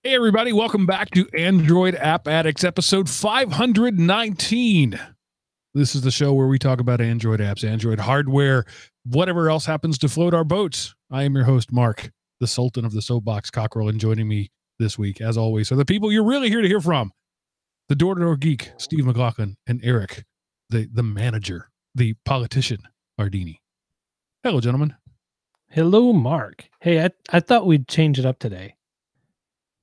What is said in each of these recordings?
Hey, everybody, welcome back to Android App Addicts episode 519. This is the show where we talk about Android apps, Android hardware, whatever else happens to float our boats. I am your host, Mark, the Sultan of the Soapbox Cockrell, and joining me this week, as always, are the people you're really here to hear from. The DoorToDoorGeek, Steve McLaughlin, and Eric, the manager, the politician, Arduini. Hello, gentlemen. Hello, Mark. Hey, I thought we'd change it up today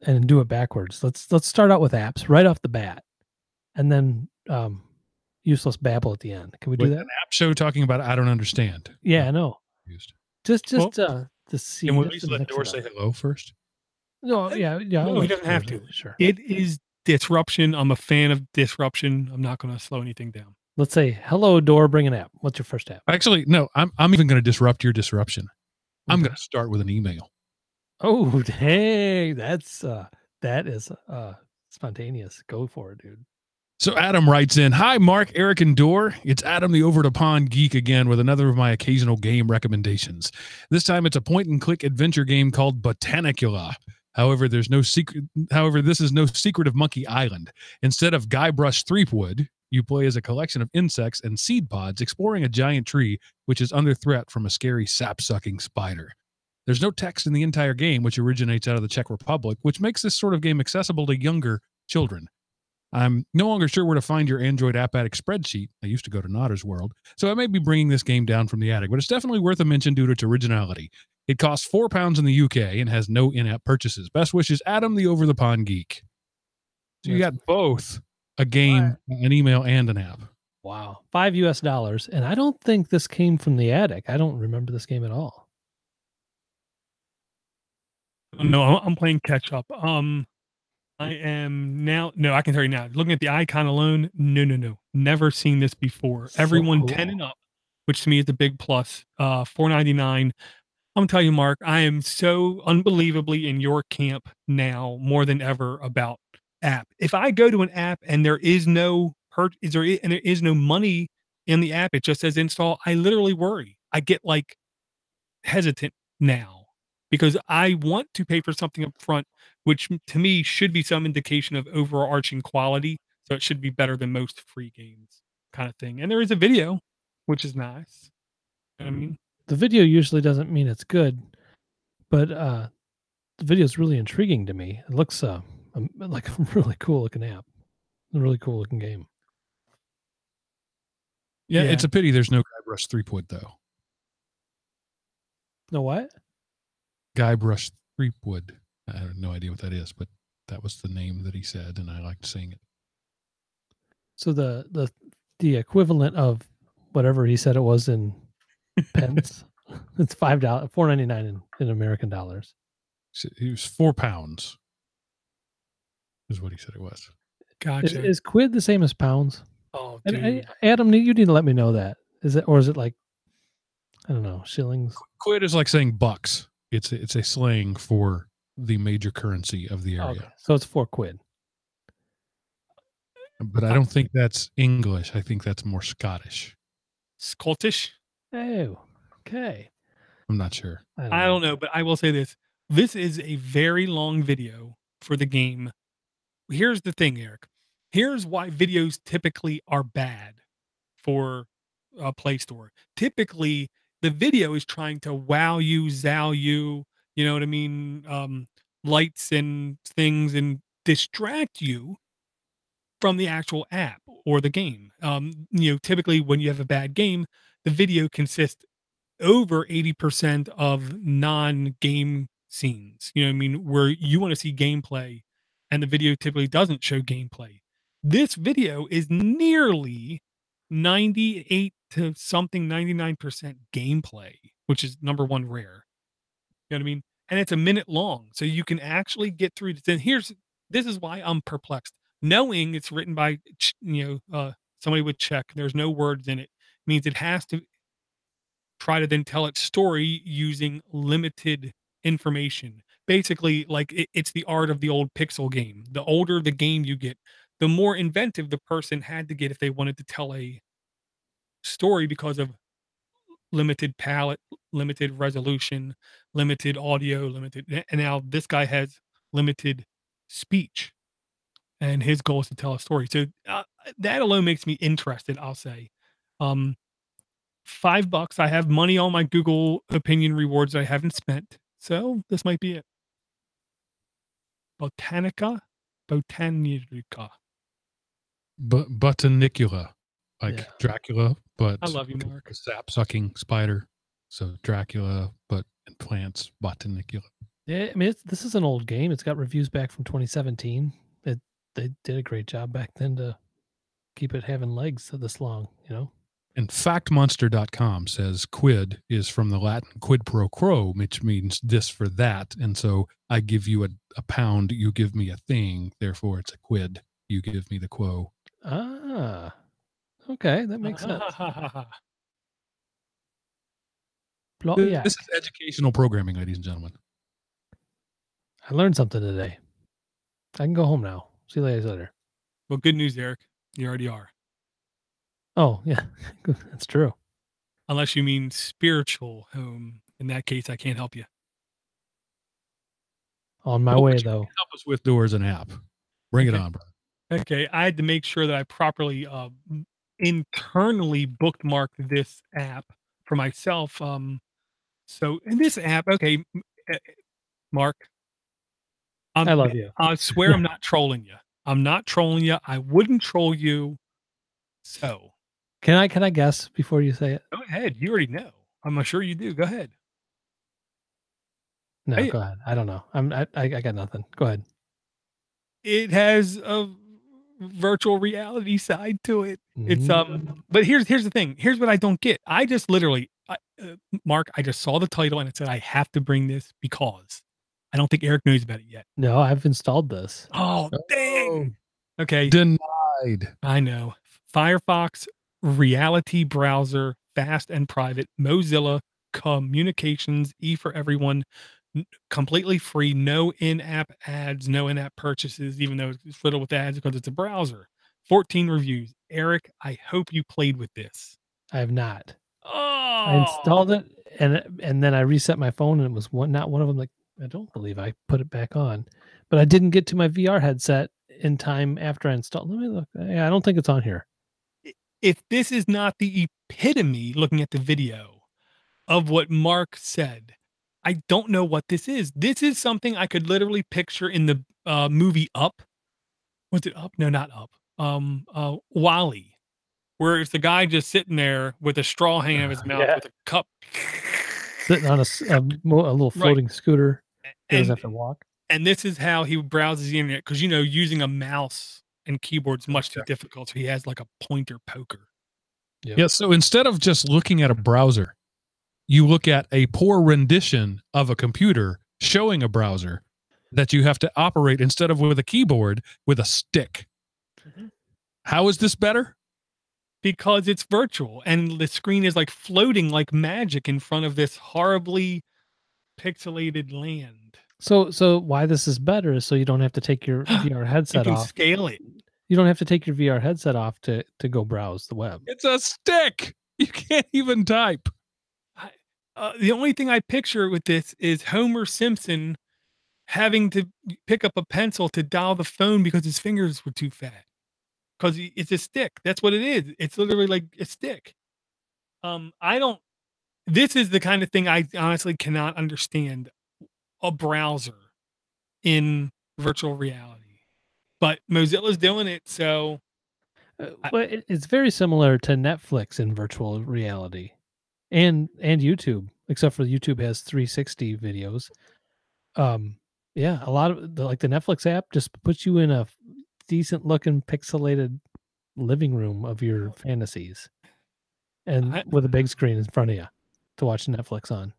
and do it backwards. Let's start out with apps right off the bat, and then useless babble at the end. Can we do that? An app show talking about I don't understand. Yeah, I know. Just to see. Can we at least let Door say hello first? No, yeah. No, he doesn't have to. Sure. It is disruption. I'm a fan of disruption. I'm not going to slow anything down. Let's say hello, Door. Bring an app. What's your first app? Actually, no. I'm even going to disrupt your disruption. I'm going to start with an email. Oh, dang! That is spontaneous. Go for it, dude. So Adam writes in, "Hi, Mark, Eric, and Door. It's Adam, the over-the-pond geek, again with another of my occasional game recommendations. This time, it's a point-and-click adventure game called Botanicula. However, this is no secret of Monkey Island. Instead of Guybrush Threepwood, you play as a collection of insects and seed pods exploring a giant tree, which is under threat from a scary sap-sucking spider. There's no text in the entire game, which originates out of the Czech Republic, which makes this sort of game accessible to younger children. I'm no longer sure where to find your Android App Addict spreadsheet. I used to go to Notter's World, so I may be bringing this game down from the attic, but it's definitely worth a mention due to its originality. It costs £4 in the UK and has no in-app purchases. Best wishes, Adam, the over-the-pond geek." So you got both a game, an email, and an app. Wow. $5 US. And I don't think this came from the attic. I don't remember this game at all. No, I'm playing catch up. I am now. No, I can tell you now. Looking at the icon alone, no. Never seen this before. So Everyone cool. 10 and up, which to me is a big plus. $4.99. I'm gonna tell you, Mark, I am so unbelievably in your camp now more than ever about app. If I go to an app and there is no money in the app, it just says install, I literally worry. I get like hesitant now because I want to pay for something up front, which to me should be some indication of overarching quality. So it should be better than most free games kind of thing. And there is a video, which is nice. You know what I mean? The video usually doesn't mean it's good, but the video is really intriguing to me. It looks like a really cool looking app, a really cool looking game. Yeah, it's a pity there's no Guybrush Threepwood, though. No what? Guybrush Threepwood. I have no idea what that is, but that was the name that he said, and I liked saying it. So the equivalent of whatever he said it was in pence, it's $4.99 in American dollars. It was £4, is what he said it was. Gotcha. Is quid the same as pounds? Oh, And, dude. Adam, you need to let me know that. Is it like, I don't know, shillings? Quid is like saying bucks. It's a slang for the major currency of the area. Okay. So it's 4 quid. But I don't think that's English. I think that's more Scottish. Scottish? Oh, okay. I'm not sure. I don't know, but I will say this. This is a very long video for the game. Here's the thing, Eric. Here's why videos typically are bad for a Play Store. Typically, the video is trying to wow you, zow you, you know what I mean? Lights and things and distract you from the actual app or the game. Typically when you have a bad game, the video consists over 80% of non-game scenes. You know what I mean? Where you want to see gameplay and the video typically doesn't show gameplay. This video is nearly 98 to something 99% gameplay, which is number one rare. You know what I mean? And it's a minute long. So you can actually get through this. And this is why I'm perplexed. Knowing it's written by, somebody with Czech, there's no words in it, means it has to try to then tell its story using limited information. Basically, like it's the art of the old pixel game. The older the game you get, the more inventive the person had to get if they wanted to tell a story because of limited palette, limited resolution, limited audio, and now this guy has limited speech, and his goal is to tell a story. So that alone makes me interested, I'll say. $5. I have money on my Google opinion rewards I haven't spent. So this might be it. Botanicula. Botanicula, like Yeah. Dracula, but I love you, Mark. sap sucking spider. So Dracula, but in plants, Botanicula. Yeah, I mean, this is an old game. It's got reviews back from 2017. They did a great job back then to keep it having legs this long, you know? And factmonster.com says quid is from the Latin quid pro quo, which means this for that. And so I give you a pound, you give me a thing. Therefore, it's a quid. You give me the quo. Ah, okay. That makes sense. Yeah, This is educational programming, ladies and gentlemen. I learned something today. I can go home now. See you guys later. Well, good news, Eric. You already are. Oh, yeah. That's true. Unless you mean spiritual home. In that case, I can't help you. On my way, though. Help us with Doors and app. Bring it on, brother. Okay, I had to make sure that I properly internally bookmarked this app for myself. So in this app, okay, Mark, I love you. I swear I'm not trolling you. I'm not trolling you. I wouldn't troll you. So can I guess before you say it? go ahead. You already know. I'm sure you do. Go ahead. No, Hey. go ahead. I don't know. I got nothing. Go ahead. It has a virtual reality side to it. It's Mm. but here's the thing. Here's what I don't get. I just literally Mark, I just saw the title and it said I have to bring this because I don't think Eric knows about it yet. No, I've installed this. Oh, dang. Okay. Denied. I know. Firefox Reality Browser, fast and private, Mozilla Communications, E for everyone, completely free, no in-app ads, no in-app purchases, even though it's filled with ads because it's a browser. 14 reviews. Eric, I hope you played with this. I have not. Oh, I installed it and then I reset my phone and it was not one of them. Like, I don't believe I put it back on, but I didn't get to my VR headset in time after I installed. Let me look. Yeah, I don't think it's on here. If this is not the epitome, looking at the video, of what Mark said, I don't know what this is. This is something I could literally picture in the movie Up. Was it Up? No, not Up. Wall-E, where it's the guy just sitting there with a straw hanging out of his mouth with a cup. Sitting on a little floating scooter. He doesn't have to walk. And this is how he browses the internet because, using a mouse and keyboard is much too difficult. So he has like a pointer poker. Yep. Yeah. So instead of just looking at a browser, you look at a poor rendition of a computer showing a browser that you have to operate instead of with a keyboard, with a stick. Mm-hmm. How is this better? Because it's virtual and the screen is like floating like magic in front of this horribly pixelated land. So why this is better is so you don't have to take your VR headset you can off. Scale it. You don't have to take your VR headset off to go browse the web. It's a stick. You can't even type. The only thing I picture with this is Homer Simpson having to pick up a pencil to dial the phone because his fingers were too fat. Because it's a stick. That's what it is. It's literally like a stick. This is the kind of thing I honestly cannot understand. A browser in virtual reality. But Mozilla's doing it, so... Well, it's very similar to Netflix in virtual reality. And YouTube, except for YouTube has 360 videos. Yeah, a lot of the Netflix app just puts you in a decent looking pixelated living room of your fantasies, and with a big screen in front of you to watch Netflix on.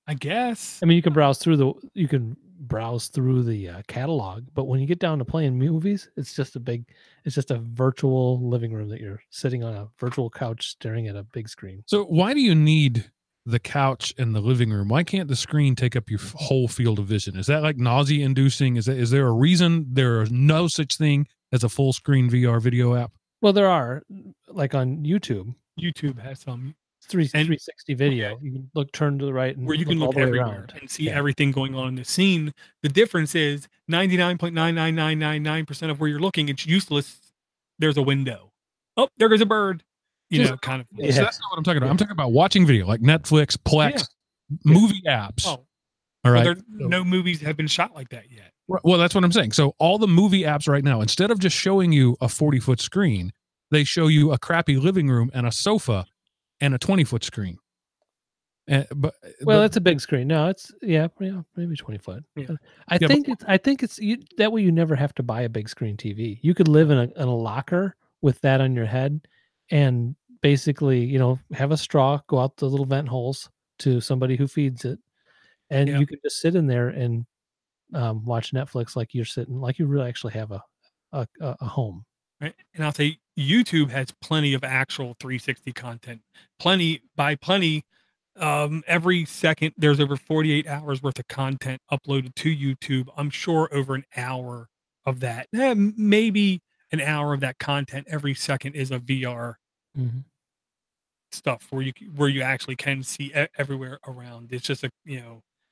I guess. I mean, you can browse through the catalog, but when you get down to playing movies, it's just a virtual living room that you're sitting on a virtual couch staring at a big screen. So why do you need the couch and the living room? Why can't the screen take up your whole field of vision? Is that like nausea inducing? Is there a reason there is no such thing as a full screen VR video app? Well, there are, like on YouTube. YouTube has some 360 video. You can look, turn to the right, and where you can all look the way everywhere around and see everything going on in the scene. The difference is 99.99999% of where you're looking, it's useless. There's a window. Oh, there goes a bird. You know, kind of. So that's not what I'm talking about. I'm talking about watching video like Netflix, Plex, movie apps. Oh, all right. Well, no movies have been shot like that yet. Well, that's what I'm saying. So all the movie apps right now, instead of just showing you a 40-foot screen, they show you a crappy living room and a sofa and a 20-foot screen. But it's a big screen. No, it's maybe 20 foot. Yeah. I think it's that way. You never have to buy a big screen TV. You could live in a locker with that on your head, and basically, have a straw go out the little vent holes to somebody who feeds it, and you can just sit in there and watch Netflix like you're sitting, like you really actually have a home. Right. And I'll say YouTube has plenty of actual 360 content. Plenty. Every second there's over 48 hours worth of content uploaded to YouTube. I'm sure over an hour of that, maybe an hour of that content every second is a VR stuff where you actually can see everywhere around. It's just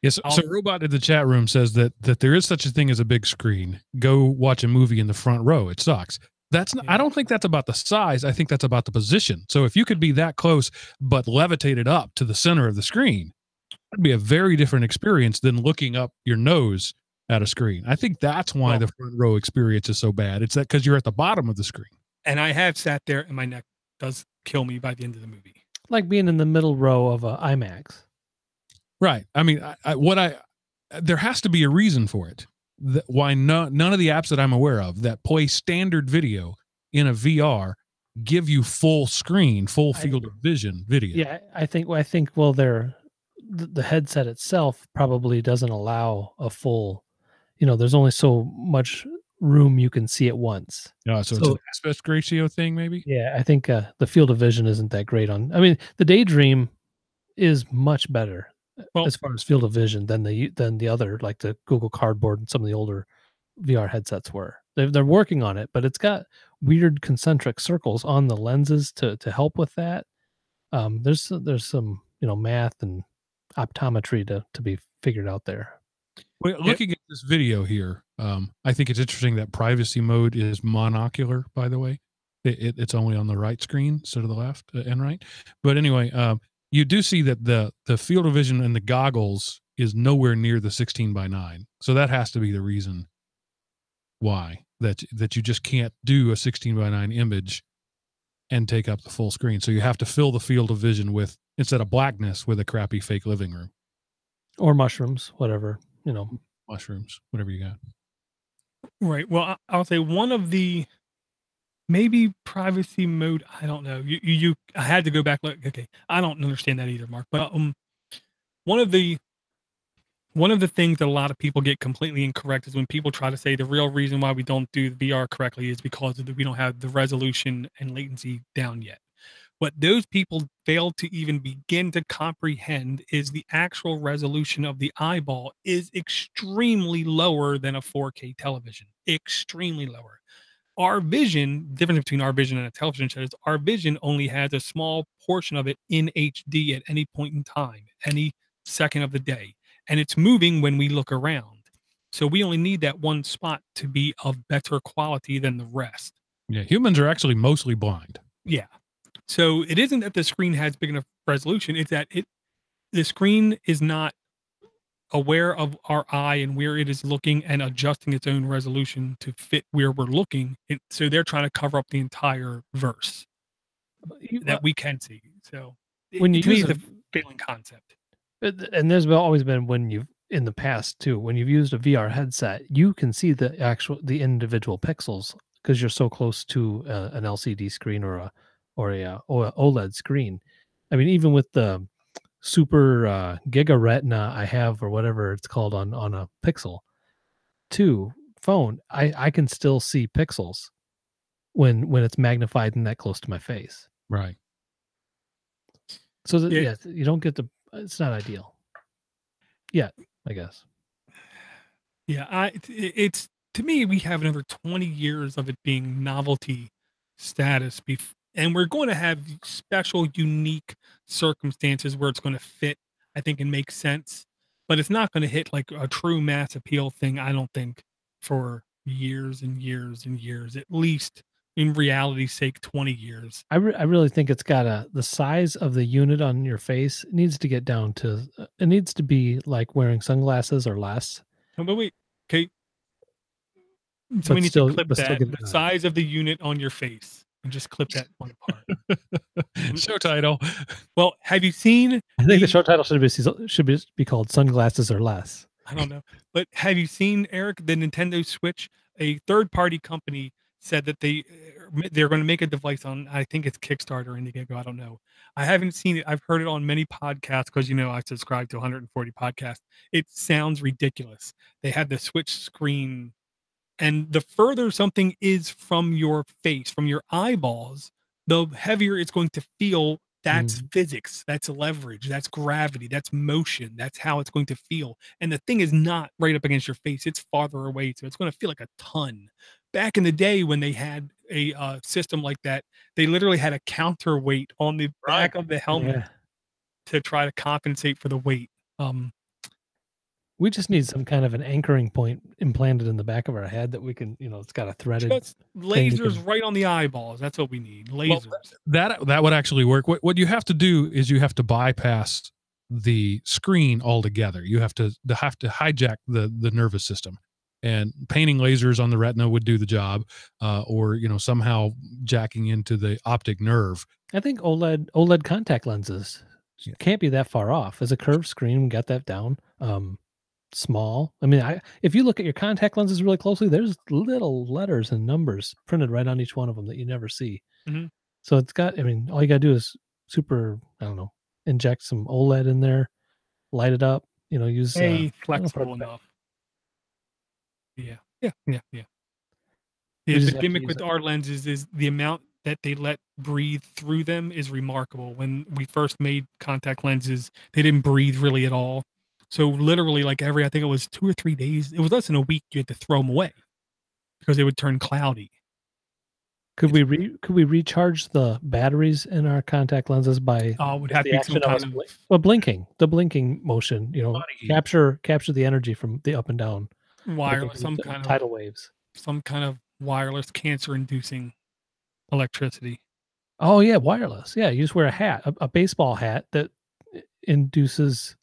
Yes. So Robot in the chat room says that there is such a thing as a big screen. Go watch a movie in the front row. It sucks. That's not, I don't think that's about the size. I think that's about the position. So if you could be that close, but levitated up to the center of the screen, that'd be a very different experience than looking up your nose at a screen. I think that's why the front row experience is so bad. It's that because you're at the bottom of the screen. And I have sat there and my neck does kill me by the end of the movie. Like being in the middle row of a IMAX. Right. I mean, there has to be a reason for it. Why none of the apps that I'm aware of that play standard video in a VR give you full screen, full field of vision video. Yeah, I think the headset itself probably doesn't allow a full, there's only so much room you can see at once. So it's an aspect ratio thing, maybe? Yeah, I think the field of vision isn't that great the Daydream is much better as far as field of vision than the other, like the Google Cardboard and some of the older VR headsets were. They're working on it, but it's got weird concentric circles on the lenses to help with that. There's some math and optometry to be figured out there. Well, looking at this video here, I think it's interesting that privacy mode is monocular. By the way, it's only on the right screen instead of the left and right. But anyway, you do see that the field of vision in the goggles is nowhere near the 16:9. So that has to be the reason why that you just can't do a 16:9 image and take up the full screen. So you have to fill the field of vision with, instead of blackness, with a crappy fake living room. Or mushrooms, whatever, Mushrooms, whatever you got. Right. Well, I'll say one of the maybe privacy mode. I don't know. I had to go back. Okay, I don't understand that either, Mark. But one of the things that a lot of people get completely incorrect is when people try to say the real reason why we don't do the VR correctly is because we don't have the resolution and latency down yet. What those people fail to even begin to comprehend is the actual resolution of the eyeball is extremely lower than a 4K television. Extremely lower. Our vision, difference between our vision and a television set is our vision only has a small portion of it in HD at any point in time, any second of the day. And it's moving when we look around. So we only need that one spot to be of better quality than the rest. Yeah, humans are actually mostly blind. Yeah. So it isn't that the screen has big enough resolution, it's that the screen is not aware of our eye and where it is looking and adjusting its own resolution to fit where we're looking. So they're trying to cover up the entire verse that we can see. So when you use the failing concept. And there's always been in the past too, when you've used a VR headset, you can see the individual pixels because you're so close to an LCD screen or a OLED screen. I mean, even with the super giga retina I have, or whatever it's called on a Pixel 2 phone, I can still see pixels when it's magnified and that close to my face. Right. So you don't get it's not ideal. Yeah, I guess. Yeah, it's to me, we have another 20 years of it being novelty status And we're going to have special, unique circumstances where it's going to fit, I think, and make sense. But it's not going to hit like a true mass appeal thing, I don't think, for years and years and years. At least, in reality's sake, 20 years. I really think it's got the size of the unit on your face needs to get down to, it needs to be like wearing sunglasses or less. Oh, but wait, okay. So But we need still- to clip but still that, get it the done. size of the unit on your face, and just clip that one part. Show title. Well, have you seen? I think the show title should be called "Sunglasses or Less." I don't know, but have you seen, Eric, the Nintendo Switch? A third-party company said that they're going to make a device on, I think it's Kickstarter or Indiegogo, I don't know. I haven't seen it. I've heard it on many podcasts because I subscribe to 140 podcasts. It sounds ridiculous. They had the Switch screen, and the further something is from your face, from your eyeballs, the heavier it's going to feel. That's physics, that's leverage, that's gravity, that's motion, that's how it's going to feel. And the thing is not right up against your face, it's farther away, so it's going to feel like a ton. Back in the day when they had a system like that, they literally had a counterweight on the back of the helmet to try to compensate for the weight. We just need some kind of an anchoring point implanted in the back of our head that we can, it's got a threaded. Just lasers right on the eyeballs. That's what we need. Lasers. Well, that would actually work. What you have to do is you have to bypass the screen altogether. You have to hijack the nervous system, and painting lasers on the retina would do the job, or somehow jacking into the optic nerve. I think OLED contact lenses can't be that far off. As a curved screen, we got that down. Small. I mean, if you look at your contact lenses really closely, there's little letters and numbers printed right on each one of them that you never see. So it's got, all you got to do is inject some OLED in there, light it up, use flexible enough. Yeah. The gimmick with our lenses is the amount that they let breathe through them is remarkable. When we first made contact lenses, they didn't breathe really at all. So literally, I think it was 2 or 3 days. It was less than a week. You had to throw them away because they would turn cloudy. Could we recharge the batteries in our contact lenses by? Would have to be some kind of blinking. The blinking motion, capture the energy from the up and down. Wireless, some kind of tidal waves. Some kind of wireless cancer-inducing electricity. Oh yeah, wireless. Yeah, you just wear a hat, a baseball hat that induces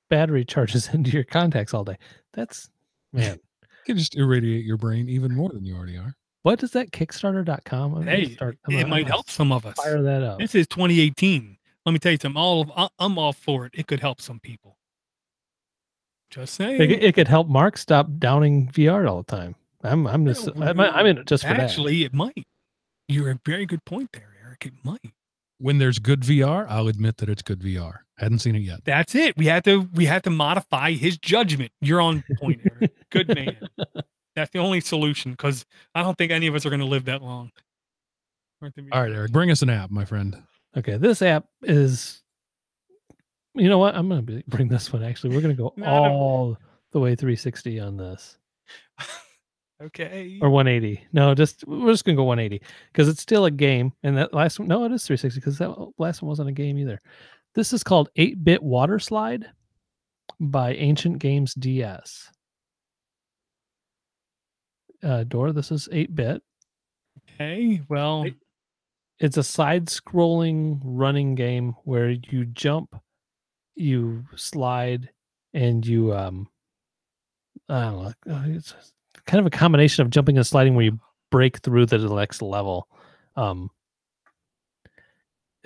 battery charges into your contacts all day. That's, man. You can just irradiate your brain even more than you already are. What does that Kickstarter.com? It might help some of us. Fire that up. This is 2018. Let me tell you something. I'm all for it. It could help some people. Just saying. It could help Mark stop downing VR all the time. I'm in it just for that. Actually, it might. You're a very good point there, Eric. It might. When there's good VR, I'll admit that it's good VR. Hadn't seen it yet. That's it. We had to modify his judgment. You're on point, Eric. Good man. That's the only solution, because I don't think any of us are going to live that long. All right, Eric, bring us an app, my friend. Okay, this app is, you know what? I'm going to bring this one, actually. We're going to go all the way 360 on this. Okay. Or 180. No, we're just going to go 180, because it's still a game. And that last one, no, it is 360, because that last one wasn't a game either. This is called 8-Bit WaterSlide by Ancient Games DS. Dora, this is 8-bit. Okay, well, it's a side-scrolling running game where you jump, you slide, and you I don't know. It's kind of a combination of jumping and sliding where you break through the next level. It's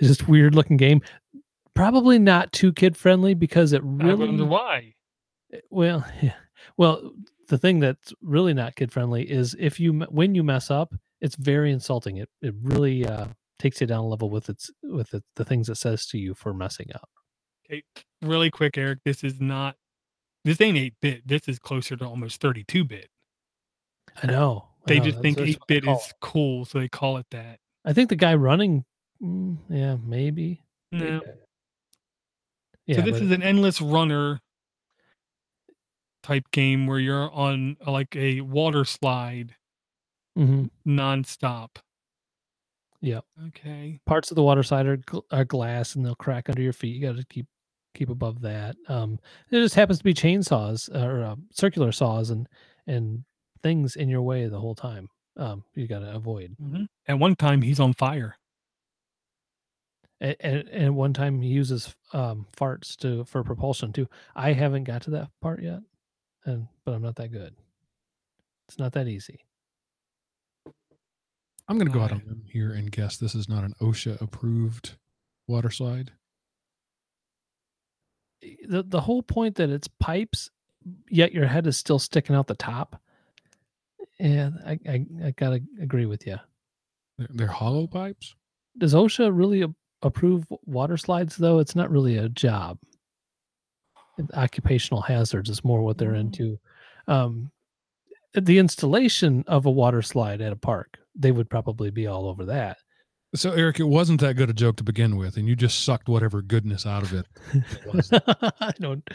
just weird-looking game. Probably not too kid-friendly, because it really. I wonder why. Well, yeah. Well, the thing that's really not kid-friendly is when you mess up, it's very insulting. It really takes you down a level with the things it says to you for messing up. Okay, really quick, Eric. This ain't 8-bit. This is closer to almost 32-bit. I know. They just think 8-bit is cool, so they call it that. I think the guy running, yeah, maybe. No. Yeah, so this is an endless runner type game where you're on like a water slide nonstop. Yep. Okay. Parts of the water slide are glass, and they'll crack under your feet. You got to keep above that. There just happens to be chainsaws or circular saws and things in your way the whole time. You got to avoid. At one time, he's on fire. And one time he uses farts for propulsion too. I haven't got to that part yet, but I'm not that good. It's not that easy. I'm going to go out on a limb here and guess this is not an OSHA approved water slide. The whole point that it's pipes, yet your head is still sticking out the top. And I gotta agree with you. They're hollow pipes. Does OSHA really approve water slides though? It's not really a job. Occupational hazards is more what they're into. The installation of a water slide at a park, they would probably be all over that. So, Eric, it wasn't that good a joke to begin with, and you just sucked whatever goodness out of it. I don't.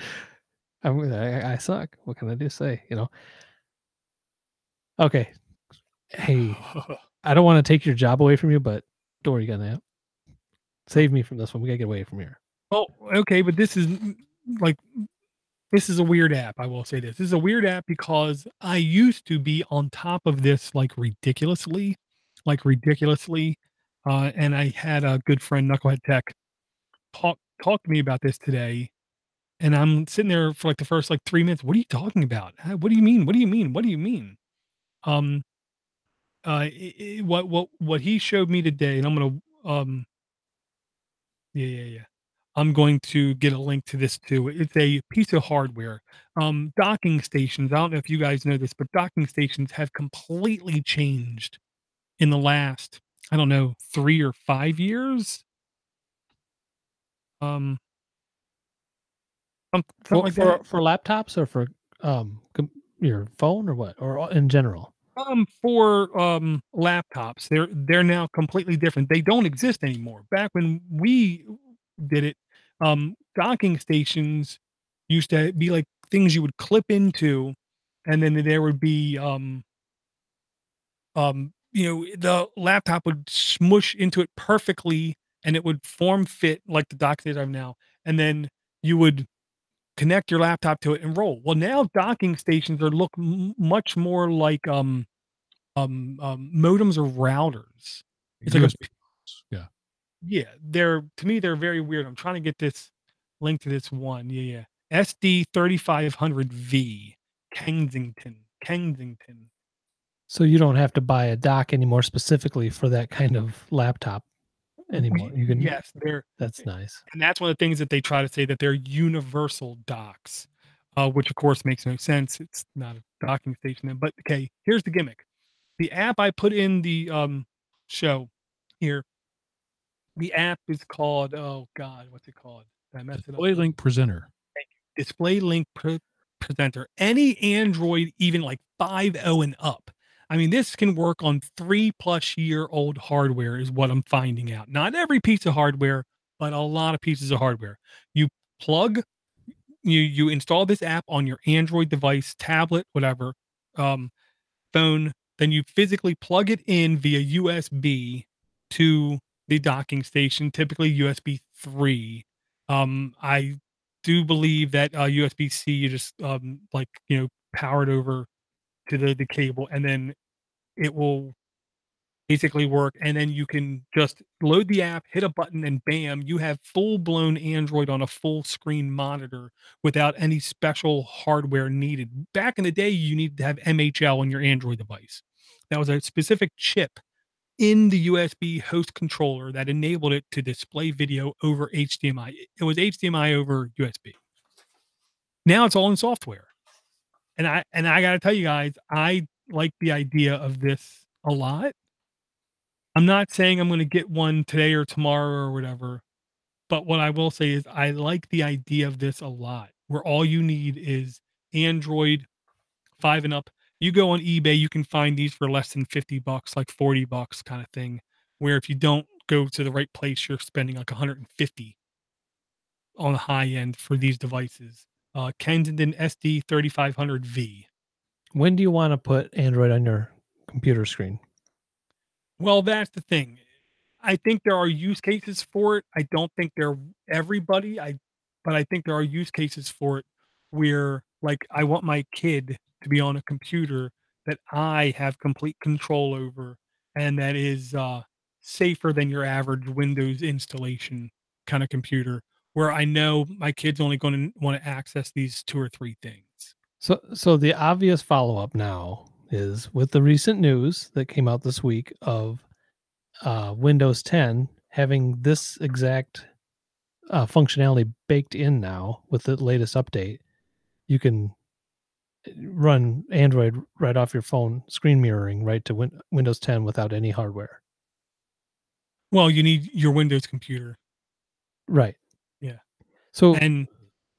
I suck. What can I do? Say, Okay. Hey, I don't want to take your job away from you, but Dory, you got an app? Save me from this one. We gotta get away from here. Oh, okay, but this is a weird app. I will say this. This is a weird app because I used to be on top of this ridiculously. And I had a good friend, Knucklehead Tech, talk to me about this today. And I'm sitting there for the first 3 minutes. What are you talking about? What do you mean? What do you mean? What do you mean? What he showed me today, and I'm gonna yeah. I'm going to get a link to this too. It's a piece of hardware. Docking stations. I don't know if you guys know this, but docking stations have completely changed in the last, I don't know, 3 or 5 years. Something like that. For laptops or for your phone or what, or in general? For laptops, they're now completely different. They don't exist anymore. Back when we did it, docking stations used to be things you would clip into, and then there would be the laptop would smush into it perfectly, and it would form fit like the dock station I have now, and then you would connect your laptop to it and roll. Well, now docking stations look much more like modems or routers. It's USB. Yeah, to me they're very weird. I'm trying to get this link to this one. Yeah. SD3500V, Kensington. So you don't have to buy a dock anymore specifically for that kind of laptop anymore. You can. Yes, that's nice. And that's one of the things that they try to say, that they're universal docks, which of course makes no sense. It's not a docking station then. But okay, here's the gimmick. The app I put in the show here, the app is called, oh God, what's it called? Did I mess it up? DisplayLink Presenter. DisplayLink Presenter. Any Android, even 5.0 and up. I mean, this can work on 3+ year old hardware is what I'm finding out. Not every piece of hardware, but a lot of pieces of hardware. You install this app on your Android device, tablet, whatever, phone, then you physically plug it in via USB to the docking station, typically USB 3. I do believe that USB-C, you just power it over to the cable, and then it will basically work. And then you can just load the app, hit a button, and bam, you have full-blown Android on a full screen monitor without any special hardware needed. Back in the day, you needed to have MHL on your Android device. That was a specific chip in the USB host controller that enabled it to display video over HDMI. It was HDMI over USB. Now it's all in software. And I got to tell you guys, I like the idea of this a lot. I'm not saying I'm going to get one today or tomorrow or whatever, but what I will say is I like the idea of this a lot, where all you need is Android 5 and up. You go on eBay, you can find these for less than $50, $40 kind of thing, where if you don't go to the right place, you're spending $150 on the high end for these devices. Kensington SD3500V. When do you want to put Android on your computer screen? Well, that's the thing. I think there are use cases for it. I don't think they're everybody. But I think there are use cases for it where, like, I want my kid to be on a computer that I have complete control over, and that is safer than your average Windows installation kind of computer, where I know my kid's only going to want to access these 2 or 3 things. So the obvious follow-up now is with the recent news that came out this week of Windows 10 having this exact functionality baked in now with the latest update. You can run Android right off your phone, screen mirroring right to Windows 10 without any hardware. Well, you need your Windows computer. Right. Yeah. So, And,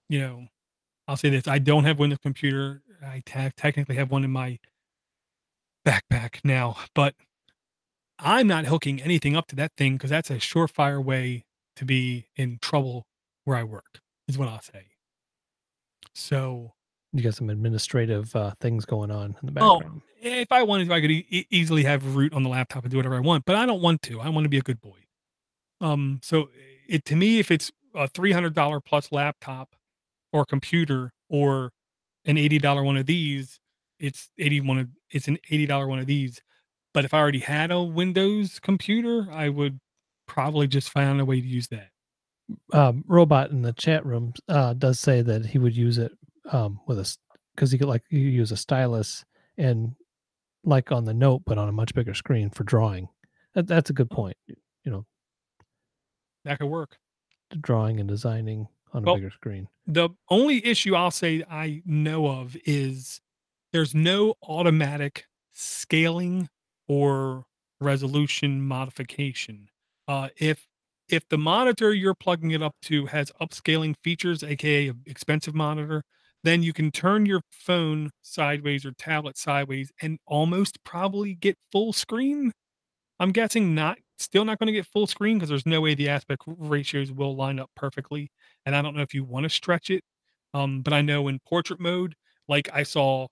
you know, I'll say this, I don't have Windows computer. I technically have one in my backpack now, but I'm not hooking anything up to that thing because that's a surefire way to be in trouble where I work, is what I'll say. So, you got some administrative things going on in the oh, background. if I wanted to, I could easily have root on the laptop and do whatever I want, but I don't want to. I want to be a good boy. So it to me, if it's a $300 plus laptop or computer or an $80 one of these, it's an $80 one of these. But if I already had a Windows computer, I would probably just find a way to use that. Robot in the chat room does say that he would use it with a, because he could you use a stylus and like on the Note, but on a much bigger screen for drawing. That's a good point. You know, That could work. drawing and designing on a Well, bigger screen. The only issue I'll say I know of is there's no automatic scaling or resolution modification. If the monitor you're plugging it up to has upscaling features, aka an expensive monitor, then you can turn your phone sideways or tablet sideways and almost probably get full screen. I'm guessing still not going to get full screen because there's no way the aspect ratios will line up perfectly. And I don't know if you want to stretch it. But I know in portrait mode, like I saw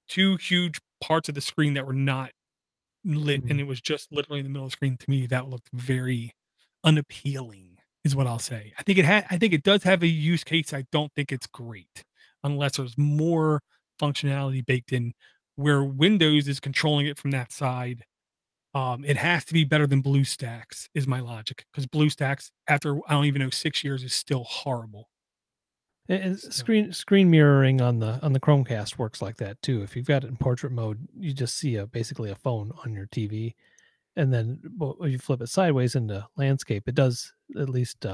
2 huge parts of the screen that were not lit, and it was just literally in the middle of the screen. To me, that looked very unappealing, is what I'll say. I think it does have a use case. I don't think it's great unless there's more functionality baked in where Windows is controlling it from that side. It has to be better than BlueStacks is my logic, because BlueStacks, after I don't even know 6 years, is still horrible. And So, screen mirroring on the Chromecast works like that too. If you've got it in portrait mode, you just see basically a phone on your TV, and then when you flip it sideways into landscape, it does at least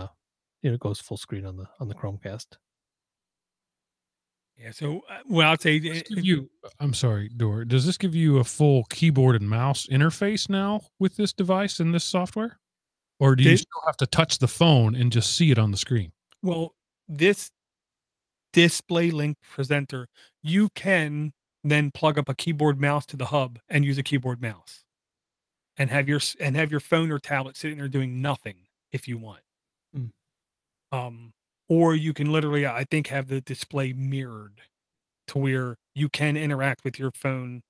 it goes full screen on the Chromecast. yeah. So, well, I'd say I'm sorry, Dor. Does this give you a full keyboard and mouse interface now with this device and this software? Or do you still have to touch the phone and just see it on the screen? Well, this DisplayLink Presenter, you can then plug up a keyboard mouse to the hub and use a keyboard mouse, and have your phone or tablet sitting there doing nothing if you want. Or you can literally, I think, have the display mirrored to where you can interact with your phone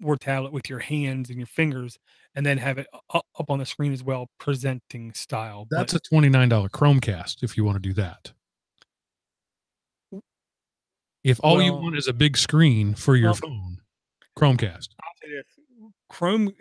or tablet with your hands and your fingers, and then have it up on the screen as well, presenting style. That's a $29 Chromecast if you want to do that. If all you want is a big screen for your phone, Chromecast. I'll say this. Chrome,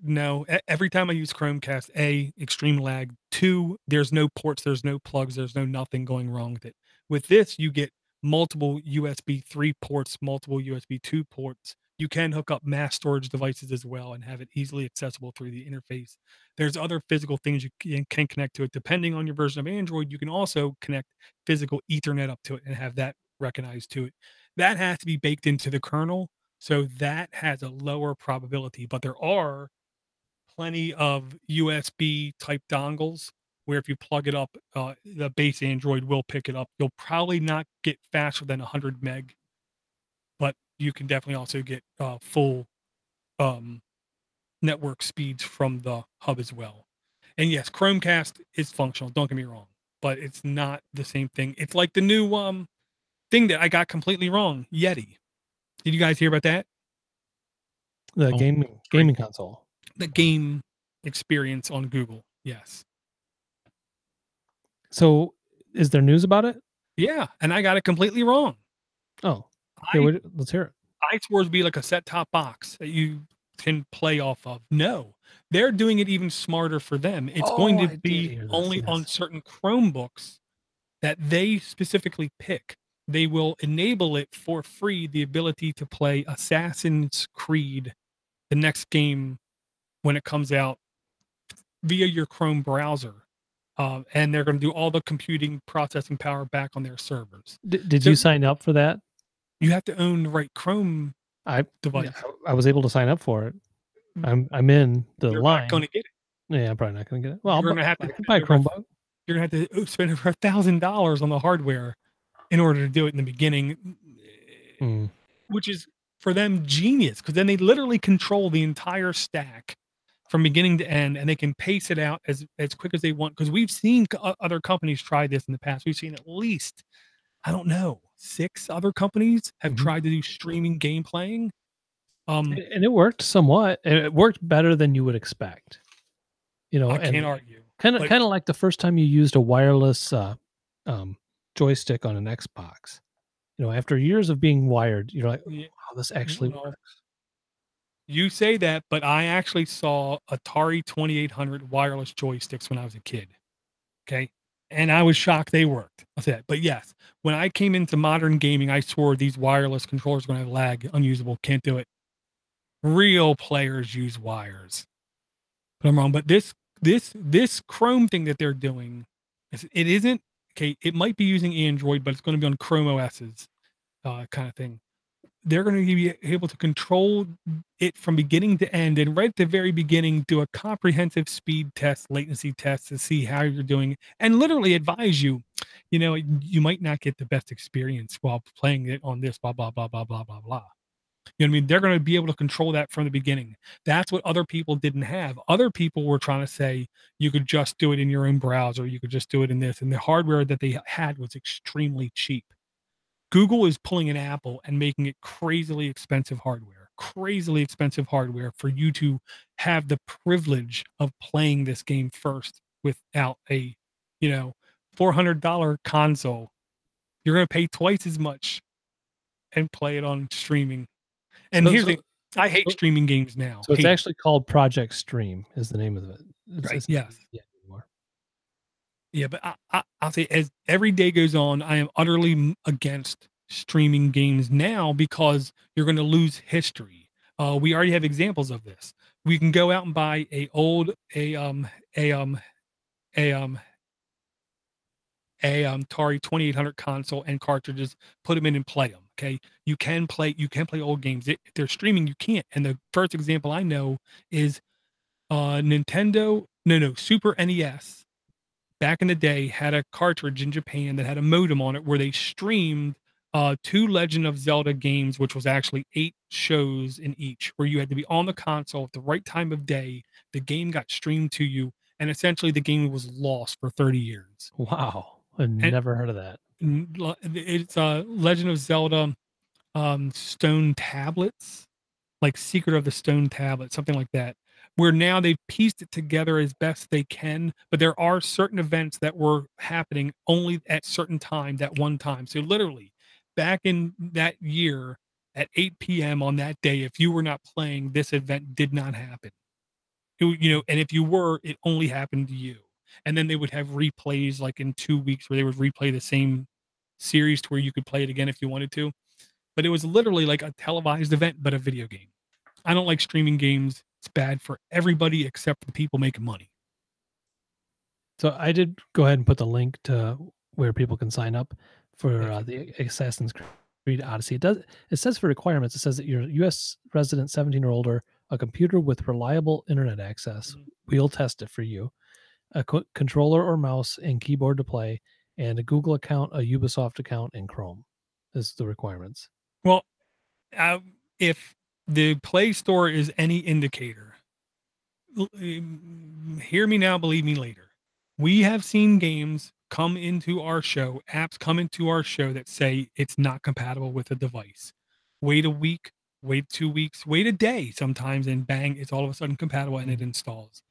no. Every time I use Chromecast, extreme lag. 2, there's no ports, there's no plugs, there's no nothing going wrong with it. With this, you get multiple USB 3 ports, multiple USB 2 ports. You can hook up mass storage devices as well and have it easily accessible through the interface. There's other physical things you can connect to it. Depending on your version of Android, you can also connect physical Ethernet up to it and have that recognized to it. That has to be baked into the kernel, so that has a lower probability. But there are plenty of USB type dongles where if you plug it up, the base Android will pick it up. You'll probably not get faster than 100 meg, but you can definitely also get full network speeds from the hub as well. And yes, Chromecast is functional, don't get me wrong, but it's not the same thing. It's like the new thing that I got completely wrong, Yeti. Did you guys hear about that? The gaming console. The game experience on Google. Yes. So, is there news about it? Yeah, and I got it completely wrong. Oh, okay. Let's hear it. I swore to be like a set-top box that you can play off of. No, they're doing it even smarter for them. It's going to be only on certain Chromebooks that they specifically pick. They will enable it for free, the ability to play Assassin's Creed, the next game, when it comes out via your Chrome browser. And they're going to do all the computing processing power back on their servers. Did you sign up for that? You have to own the right Chrome device. I was able to sign up for it. I'm in the You're line. not going to get it. Yeah, I'm probably not going to get it. Well, you're going to have to buy a Chromebook. You're going to have to spend over $1,000 on the hardware in order to do it in the beginning, which is for them genius, because then they literally control the entire stack from beginning to end, and they can pace it out as quick as they want. Because we've seen other companies try this in the past. We've seen at least, I don't know, 6 other companies have tried to do streaming game playing. And it worked somewhat. It worked better than you would expect. You know, I can't argue. Kind of like the first time you used a wireless joystick on an Xbox. You know, after years of being wired, you're like, wow, this actually works. You say that, but I actually saw Atari 2800 wireless joysticks when I was a kid. Okay. And I was shocked they worked. I'll say that. But yes, when I came into modern gaming, I swore these wireless controllers are going to have lag, unusable, can't do it. Real players use wires. But I'm wrong. But this Chrome thing that they're doing, it isn't, okay, it might be using Android, but it's going to be on Chrome OS's kind of thing. They're going to be able to control it from beginning to end, and right at the very beginning, do a comprehensive speed test, latency test to see how you're doing, and literally advise you, you know, you might not get the best experience while playing it on this, blah, blah, blah, blah, blah, blah, blah. You know what I mean? They're going to be able to control that from the beginning. That's what other people didn't have. Other people were trying to say you could just do it in your own browser, you could just do it in this, and the hardware that they had was extremely cheap. Google is pulling an Apple and making it crazily expensive hardware for you to have the privilege of playing this game first without a, you know, $400 console. You're going to pay twice as much and play it on streaming. And I hate streaming games now. So it's actually called Project Stream is the name of it. Right. Yes. Yeah, but I'll say as every day goes on, I am utterly against streaming games now because you're going to lose history. We already have examples of this. We can go out and buy Atari 2800 console and cartridges, put them in and play them. Okay, you can play old games. If they're streaming, you can't. And the first example I know is Super NES. Back in the day, had a cartridge in Japan that had a modem on it where they streamed 2 Legend of Zelda games, which was actually 8 shows in each, where you had to be on the console at the right time of day. The game got streamed to you, and essentially the game was lost for 30 years. Wow. I've never heard of that. It's Legend of Zelda Stone Tablets, like Secret of the Stone Tablet, something like that, where now they've pieced it together as best they can, but there are certain events that were happening only at certain time, that one time. So literally, back in that year at 8 p.m. on that day, if you were not playing, this event did not happen. You know, and if you were, it only happened to you. And then they would have replays like in 2 weeks where they would replay the same series to where you could play it again if you wanted to. But it was literally like a televised event, but a video game. I don't like streaming games. It's bad for everybody except the people making money. So I did go ahead and put the link to where people can sign up for the Assassin's Creed Odyssey. It says for requirements, it says that you're a U.S. resident, 17 or older, a computer with reliable internet access. We'll test it for you. A controller or mouse and keyboard to play, and a Google account, a Ubisoft account, and Chrome is the requirements. Well, if the Play Store is any indicator, hear me now, believe me later. We have seen games come into our show, apps come into our show that say it's not compatible with a device. Wait a week, wait 2 weeks, wait a day sometimes, and bang, it's all of a sudden compatible and it installs.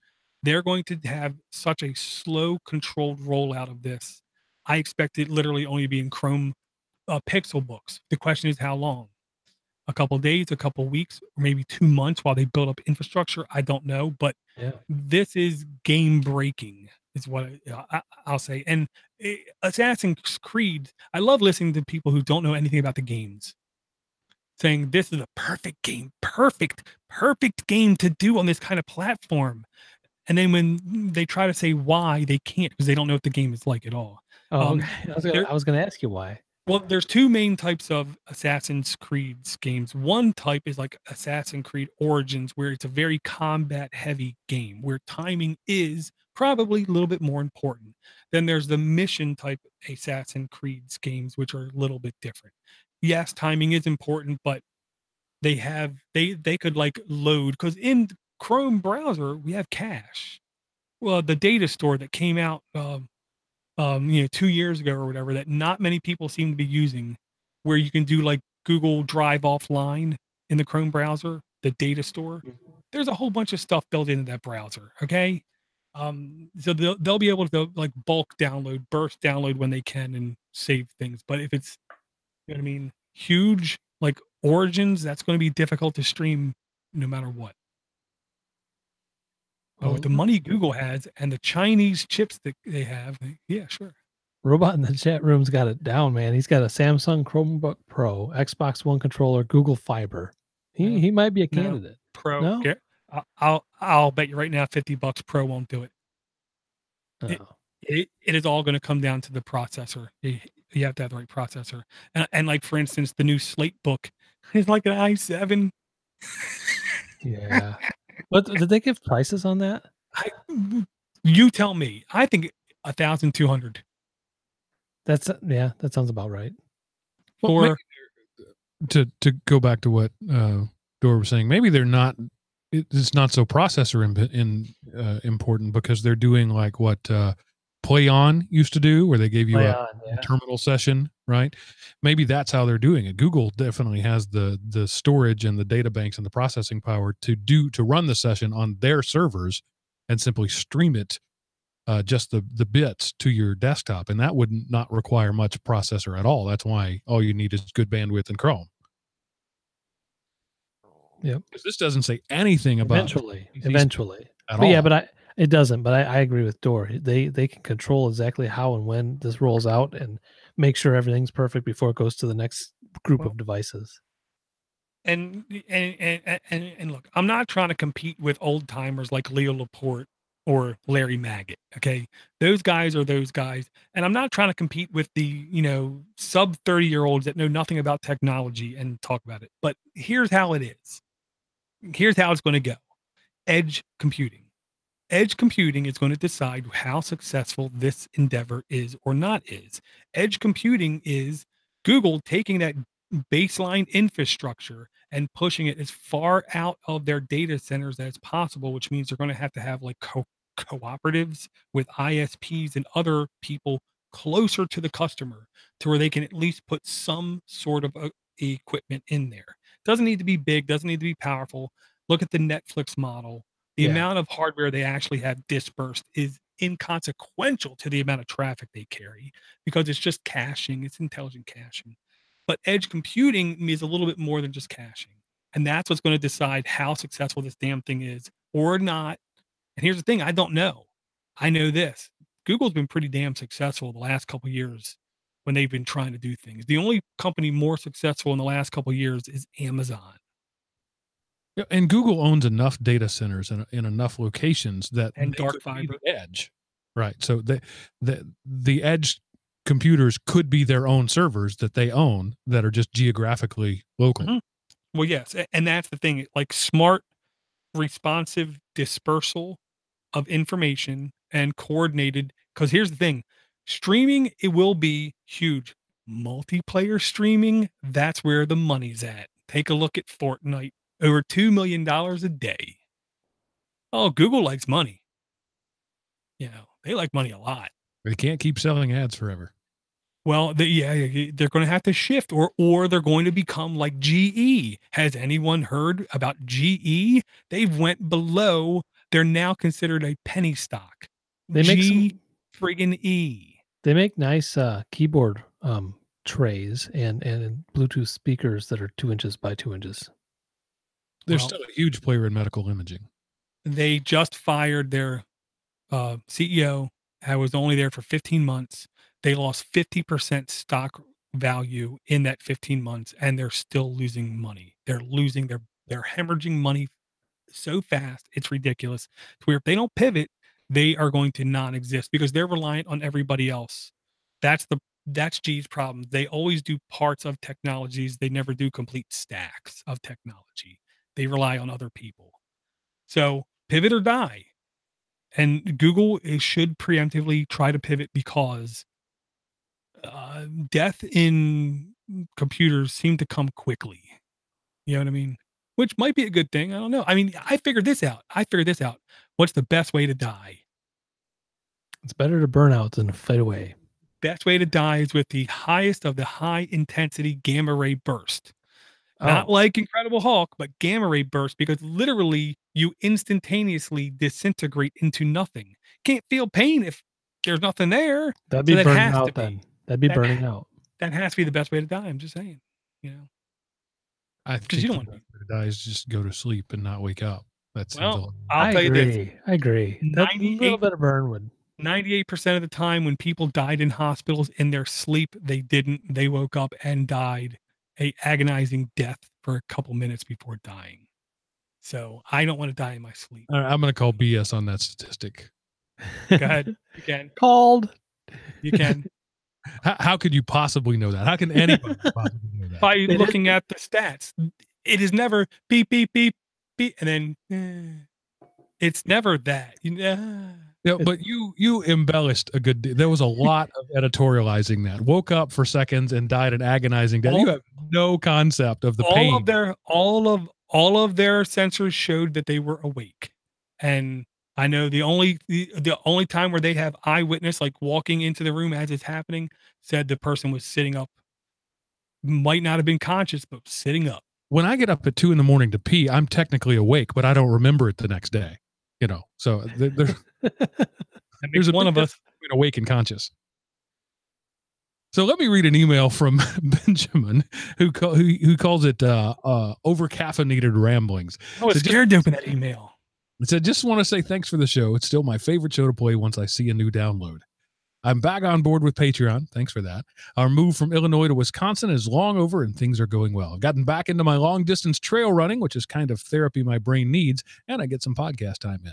they're going to have such a slow, controlled rollout of this. I expect it literally only to be in Chrome Pixel books. The question is how long? A couple days, a couple weeks, or maybe 2 months while they build up infrastructure. I don't know, but Yeah. this is game breaking, is what I'll say. And Assassin's Creed, I love listening to people who don't know anything about the games saying this is a perfect game, perfect game to do on this kind of platform. And then when they try to say why, they can't because they don't know what the game is like at all. Oh, okay. I was gonna ask you why. Well, there's two main types of Assassin's Creed games. One type is like Assassin's Creed Origins, where it's a very combat heavy game, where timing is probably a little bit more important. Then there's the mission type Assassin's Creed games, which are a little bit different. Yes, timing is important, but they could like load, because in Chrome browser we have cache. Well, the data store that came out 2 years ago or whatever, that not many people seem to be using, where you can do like Google Drive offline in the Chrome browser, the data store. There's a whole bunch of stuff built into that browser. Okay. So they'll be able to like bulk download, burst download when they can and save things. But if it's, you know what I mean, huge like Origins, that's going to be difficult to stream no matter what. But with the money Google has and the Chinese chips that they have, yeah, sure. Robot in the chat room's got it down, man. He's got a Samsung Chromebook Pro, Xbox One controller, Google Fiber. He might be a candidate. Pro. No? Yeah. I'll bet you right now $50 Pro won't do it. Oh. It is all going to come down to the processor. You have to have the right processor. And like, for instance, the new Slate book is like an i7. Yeah. But did they give prices on that? You tell me. I think 1,200. That sounds about right. Well, to go back to what Dora was saying, maybe they're not. It's not so processor important because they're doing like what Play On used to do, where they gave you a terminal session, right? Maybe that's how they're doing it. Google definitely has the storage and the data banks and the processing power to run the session on their servers and simply stream it, just the bits to your desktop, and that would not require much processor at all. That's why all you need is good bandwidth in Chrome. Yep. Because this doesn't say anything about eventually. At all. Yeah, but it doesn't. But I agree with Dor. They can control exactly how and when this rolls out and make sure everything's perfect before it goes to the next group of devices. And look, I'm not trying to compete with old timers like Leo Laporte or Larry Maggot. Okay, those guys are those guys, and I'm not trying to compete with the sub 30-year-olds that know nothing about technology and talk about it. But here's how it is. Here's how it's going to go. Edge computing. Edge computing is going to decide how successful this endeavor is or not is. Edge computing is Google taking that baseline infrastructure and pushing it as far out of their data centers as possible, which means they're going to have like cooperatives with ISPs and other people closer to the customer to where they can at least put some sort of equipment in there. Doesn't need to be big, doesn't need to be powerful. Look at the Netflix model. The amount of hardware they actually have dispersed is inconsequential to the amount of traffic they carry because it's just caching, it's intelligent caching. But edge computing is a little bit more than just caching. And that's what's going to decide how successful this damn thing is or not. And here's the thing, I don't know. I know this. Google's been pretty damn successful the last couple of years when they've been trying to do things. The only company more successful in the last couple of years is Amazon. Yeah, and Google owns enough data centers in enough locations that and dark fiber edge, right? So the edge computers could be their own servers that they own that are just geographically local. Mm-hmm. Well, yes, and that's the thing. Like smart, responsive dispersal of information and coordinated. Because here's the thing: streaming, it will be huge. Multiplayer streaming, that's where the money's at. Take a look at Fortnite. Over $2 million a day. Oh, Google likes money. They like money a lot. They can't keep selling ads forever. Well, they're going to have to shift, or they're going to become like GE. Has anyone heard about GE? They've went below They're now considered a penny stock. They make G friggin' E. They make nice keyboard trays and Bluetooth speakers that are 2 inches by 2 inches. They're still a huge player in medical imaging. They just fired their CEO. I was only there for 15 months. They lost 50% stock value in that 15 months, and they're still losing money. They're hemorrhaging money so fast. It's ridiculous. It's where if they don't pivot, they are going to non-exist because they're reliant on everybody else. That's G's problem. They always do parts of technologies. They never do complete stacks of technology. They rely on other people. So pivot or die. And Google should preemptively try to pivot because death in computers seem to come quickly. You know what I mean? Which might be a good thing. I don't know. I mean, I figured this out. What's the best way to die? It's better to burn out than to fade away. Best way to die is with the highest of the high intensity gamma ray burst. Not like Incredible Hulk, but gamma ray burst, because literally you instantaneously disintegrate into nothing. Can't feel pain if there's nothing there. That'd be burning out then. That'd be burning out. That has to be the best way to die. I'm just saying, you know. I think you don't want to die is just go to sleep and not wake up. That's I'll tell you this. I agree. That little bit of burn would. 98% of the time when people died in hospitals in their sleep, they woke up and died a agonizing death for a couple minutes before dying. So I don't want to die in my sleep. All right, I'm going to call BS on that statistic. Go ahead. You can. Called. You can. How could you possibly know that? How can anybody possibly know that? By looking at the stats. It is never beep, beep, beep, beep. And then it's never that. Yeah, but you embellished a good deal. There was a lot of editorializing that. Woke up for seconds and died an agonizing death. You have no concept of the pain. All of their sensors showed that they were awake. And I know the only time where they have eyewitness, like walking into the room as it's happening, said the person was sitting up. Might not have been conscious, but sitting up. When I get up at 2 a.m. to pee, I'm technically awake, but I don't remember it the next day. You know, so there's one of us awake and conscious. So let me read an email from Benjamin, who calls it over-caffeinated ramblings. I was scared to open that email. It said, just want to say thanks for the show. It's still my favorite show to play once I see a new download. I'm back on board with Patreon. Thanks for that. Our move from Illinois to Wisconsin is long over and things are going well. I've gotten back into my long distance trail running, which is kind of therapy my brain needs, and I get some podcast time in.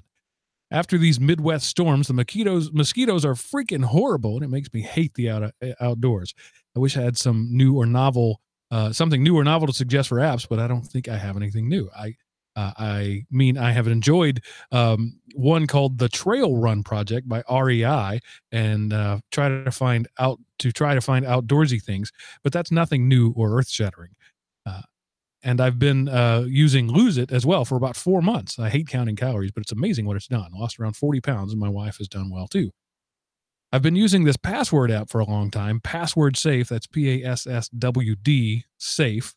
After these Midwest storms, the mosquitoes are freaking horrible, and it makes me hate the outdoors. I wish I had something new or novel to suggest for apps, but I don't think I have anything new. I mean, I have enjoyed one called the Trail Run Project by REI, and try to find outdoorsy things, but that's nothing new or earth-shattering. And I've been using Lose It as well for about 4 months. I hate counting calories, but it's amazing what it's done. I lost around 40 pounds, and my wife has done well too. I've been using this password app for a long time, Password Safe. That's PASSWD Safe.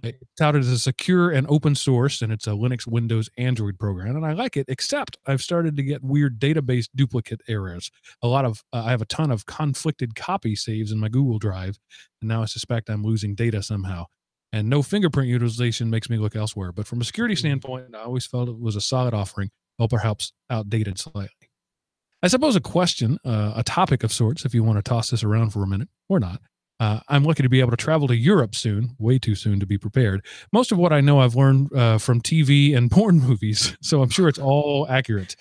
It's touted as a secure and open source, and it's a Linux, Windows, Android program, and I like it, except I've started to get weird database duplicate errors. I have a ton of conflicted copy saves in my Google Drive, and now I suspect I'm losing data somehow. And no fingerprint utilization makes me look elsewhere. But from a security standpoint, I always felt it was a solid offering, though perhaps outdated slightly. I suppose a question, a topic of sorts, if you want to toss this around for a minute, or not. I'm lucky to be able to travel to Europe soon, way too soon to be prepared. Most of what I know I've learned from TV and porn movies, so I'm sure it's all accurate.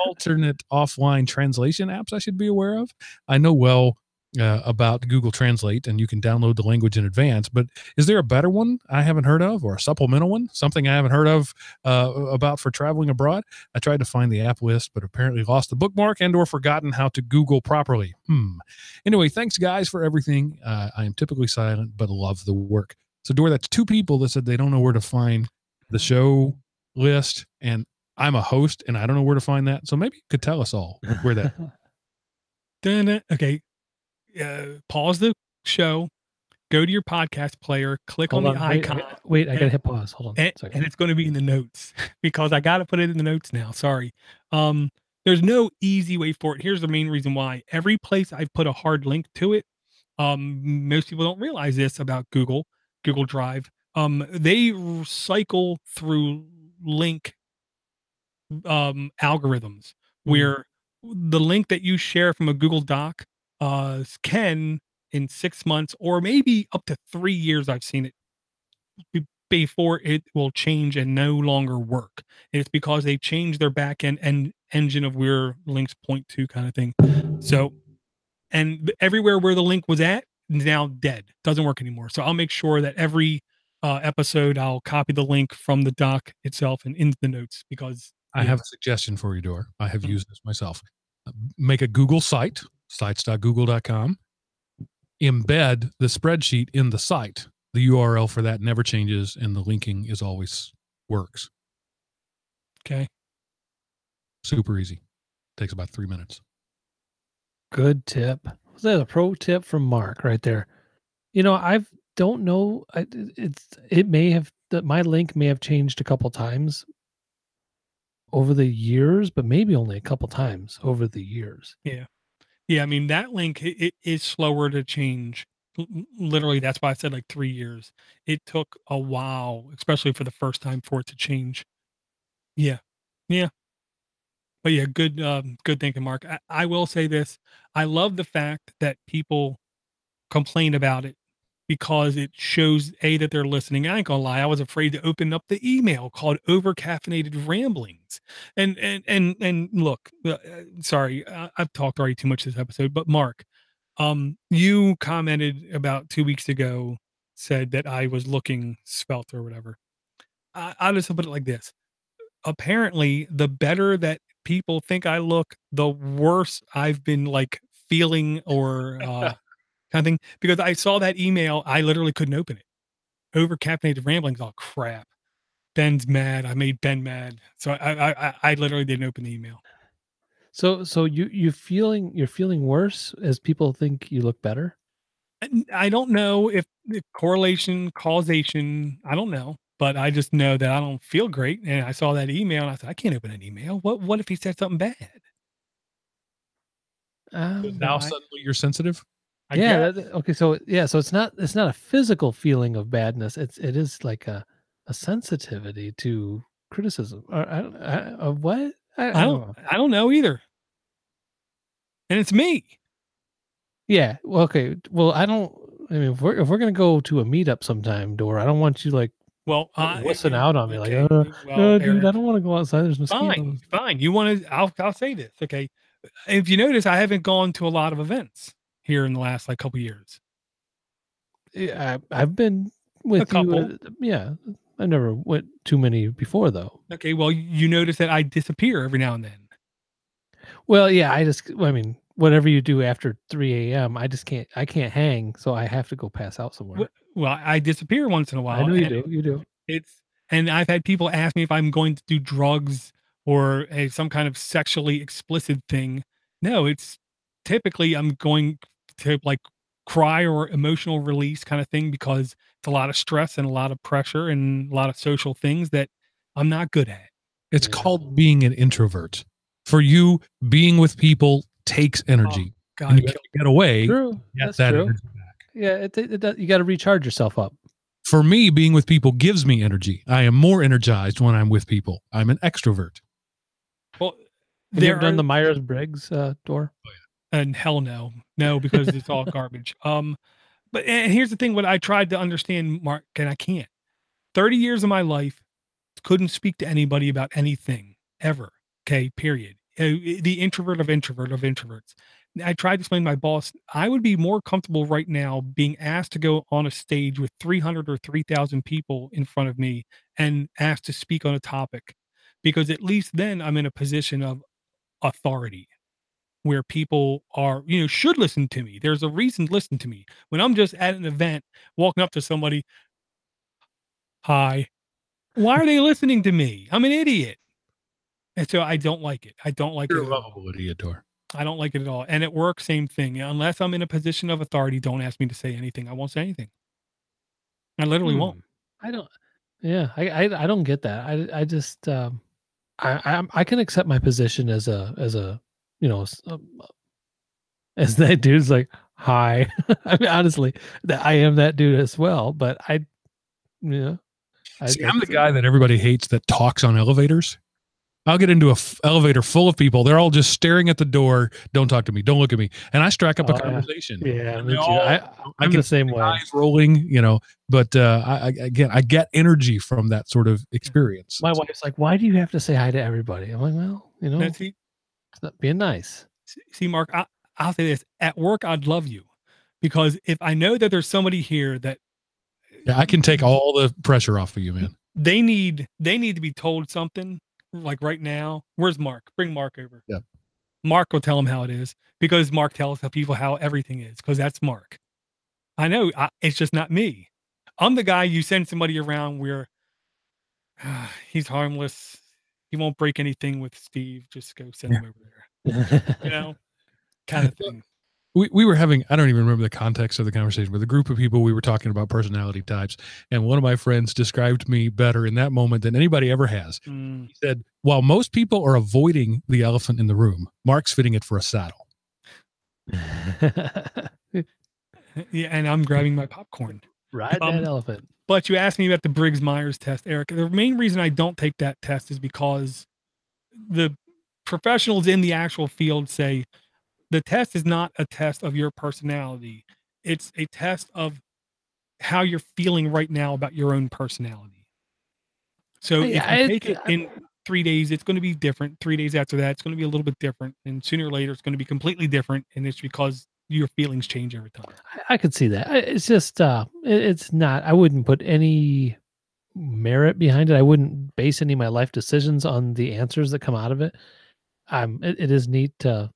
Alternate offline translation apps I should be aware of. I know well about Google Translate, and you can download the language in advance, but is there a better one I haven't heard of, or a supplemental one, something I haven't heard of about for traveling abroad? I tried to find the app list, but apparently lost the bookmark and or forgotten how to Google properly. Anyway, thanks guys for everything. I am typically silent, but love the work. So Dor, that's 2 people that said they don't know where to find the show list, and I'm a host and I don't know where to find that. So maybe you could tell us all where that. Okay. Pause the show, go to your podcast player, click Hold on the on. Wait, icon. wait, I gotta hit pause. Hold on. And it's going to be in the notes because I got to put it in the notes now. Sorry. There's no easy way for it. Here's the main reason why. Every place I've put a hard link to it, most people don't realize this about Google Drive. They cycle through link algorithms where the link that you share from a Google Doc can in 6 months or maybe up to 3 years, I've seen it before it will change and no longer work. It's because they changed their back end and engine of where links point to, kind of thing. So, and everywhere where the link was at is now dead, doesn't work anymore. So I'll make sure that every episode I'll copy the link from the doc itself and into the notes, because I have a suggestion for you, Dor. I have used this myself. Make a Google site, sites.google.com, embed the spreadsheet in the site. The URL for that never changes, and the linking is always works. Okay. Super easy. Takes about 3 minutes. Good tip. That's a pro tip from Mark right there. You know, don't know. It may have, my link may have changed a couple times over the years, but maybe only a couple times over the years. Yeah. Yeah. I mean, that link, it is slower to change. Literally, that's why I said like 3 years. It took a while, especially for the first time, for it to change. Yeah. Yeah. But yeah, good thinking, Mark. I will say this. I love the fact that people complain about it because it shows that they're listening. I ain't gonna lie, I was afraid to open up the email called overcaffeinated ramblings. And look, sorry, I've talked already too much this episode, but Mark, you commented about 2 weeks ago, said that I was looking svelte or whatever. I'll just put it like this. Apparently, the better that people think I look, the worse I've been like feeling or kind of thing. Because I saw that email, I literally couldn't open it. Over caffeinated ramblings. Oh crap! Ben's mad. I made Ben mad, so I literally didn't open the email. So you're feeling worse as people think you look better? I don't know if the correlation, causation. I don't know. But I just know that I don't feel great, and I saw that email, and I said, "I can't open an email. What if he said something bad?" Now suddenly you're sensitive? Okay. So it's not a physical feeling of badness. It is like a sensitivity to criticism. Or of what? I don't know. I don't know either. And it's me. Yeah. Well, okay. Well, I mean, if we're gonna go to a meetup sometime, Dor, I don't want you like. Well, listen out on me, okay. like, Well, dude, Eric, I don't want to go outside. There's mosquitoes. fine. You want to? I'll say this, okay? If you notice, I haven't gone to a lot of events here in the last like couple years. Yeah, I've been with A couple. Yeah, I never went too many before though. Okay, well, you notice that I disappear every now and then. Well, yeah, I mean, whatever you do after 3 a.m., I can't hang, so I have to go pass out somewhere. Well, I disappear once in a while. I know you do. You do. And I've had people ask me if I'm going to do drugs or some kind of sexually explicit thing. No, it's typically I'm going to like cry or emotional release kind of thing, because it's a lot of stress and a lot of pressure and a lot of social things that I'm not good at. It's called being an introvert. For you, being with people takes energy. God, and you can't get away. True. That's true. Energy back. Yeah, you got to recharge yourself up. For me, being with people gives me energy. I am more energized when I'm with people. I'm an extrovert. Well, have you ever done the Myers-Briggs, Dor? Oh, yeah. And hell no, because it's all garbage. But and here's the thing: what I tried to understand, Mark, and I can't. 30 years of my life, couldn't speak to anybody about anything ever. Okay, period. The introvert of introverts. I tried to explain to my boss, I would be more comfortable right now being asked to go on a stage with 300 or 3,000 people in front of me and asked to speak on a topic, because at least then I'm in a position of authority where people are, should listen to me. There's a reason to listen to me. When I'm just at an event, walking up to somebody, hi, why are they listening to me? I'm an idiot. And so I don't like it. I don't like You're it. a lovable idiot, Dor. I don't like it at all. And at work, same thing. Unless I'm in a position of authority, don't ask me to say anything. I won't say anything. I literally won't. I don't. Yeah, I don't get that. I just I can accept my position as a you know as that dude's like hi. I mean, honestly, that I am that dude as well. But See, I'm the guy that everybody hates that talks on elevators. I'll get into a elevator full of people. They're all just staring at the door. Don't talk to me. Don't look at me. And I strike up a conversation. Yeah, me too. I'm the same way. Eyes rolling, but I get energy from that sort of experience. My wife's like, why do you have to say hi to everybody? I'm like, well, It's not being nice. See, Mark, I'll say this. At work, I'd love you. Because if I know that there's somebody here that I can take all the pressure off of you, man. They need to be told something. Like right now, where's Mark? Bring Mark over. Yeah. Mark will tell him how it is because Mark tells people how everything is because that's Mark. I know it's just not me. I'm the guy you send somebody around where he's harmless. He won't break anything with Steve. Just go send him over there. Kind of thing. We were having, I don't even remember the context of the conversation, with a group of people, we were talking about personality types. And one of my friends described me better in that moment than anybody ever has. He said, while most people are avoiding the elephant in the room, Mark's fitting it for a saddle. Yeah, and I'm grabbing my popcorn. Ride that elephant. But you asked me about the Briggs-Myers test, Eric. The main reason I don't take that test is because the professionals in the actual field say, the test is not a test of your personality. It's a test of how you're feeling right now about your own personality. So if you take it in 3 days, it's going to be different. 3 days after that, it's going to be a little bit different. And sooner or later, it's going to be completely different. And it's because your feelings change every time. I could see that. It's just, it's not, I wouldn't put any merit behind it. I wouldn't base any of my life decisions on the answers that come out of it. It is neat to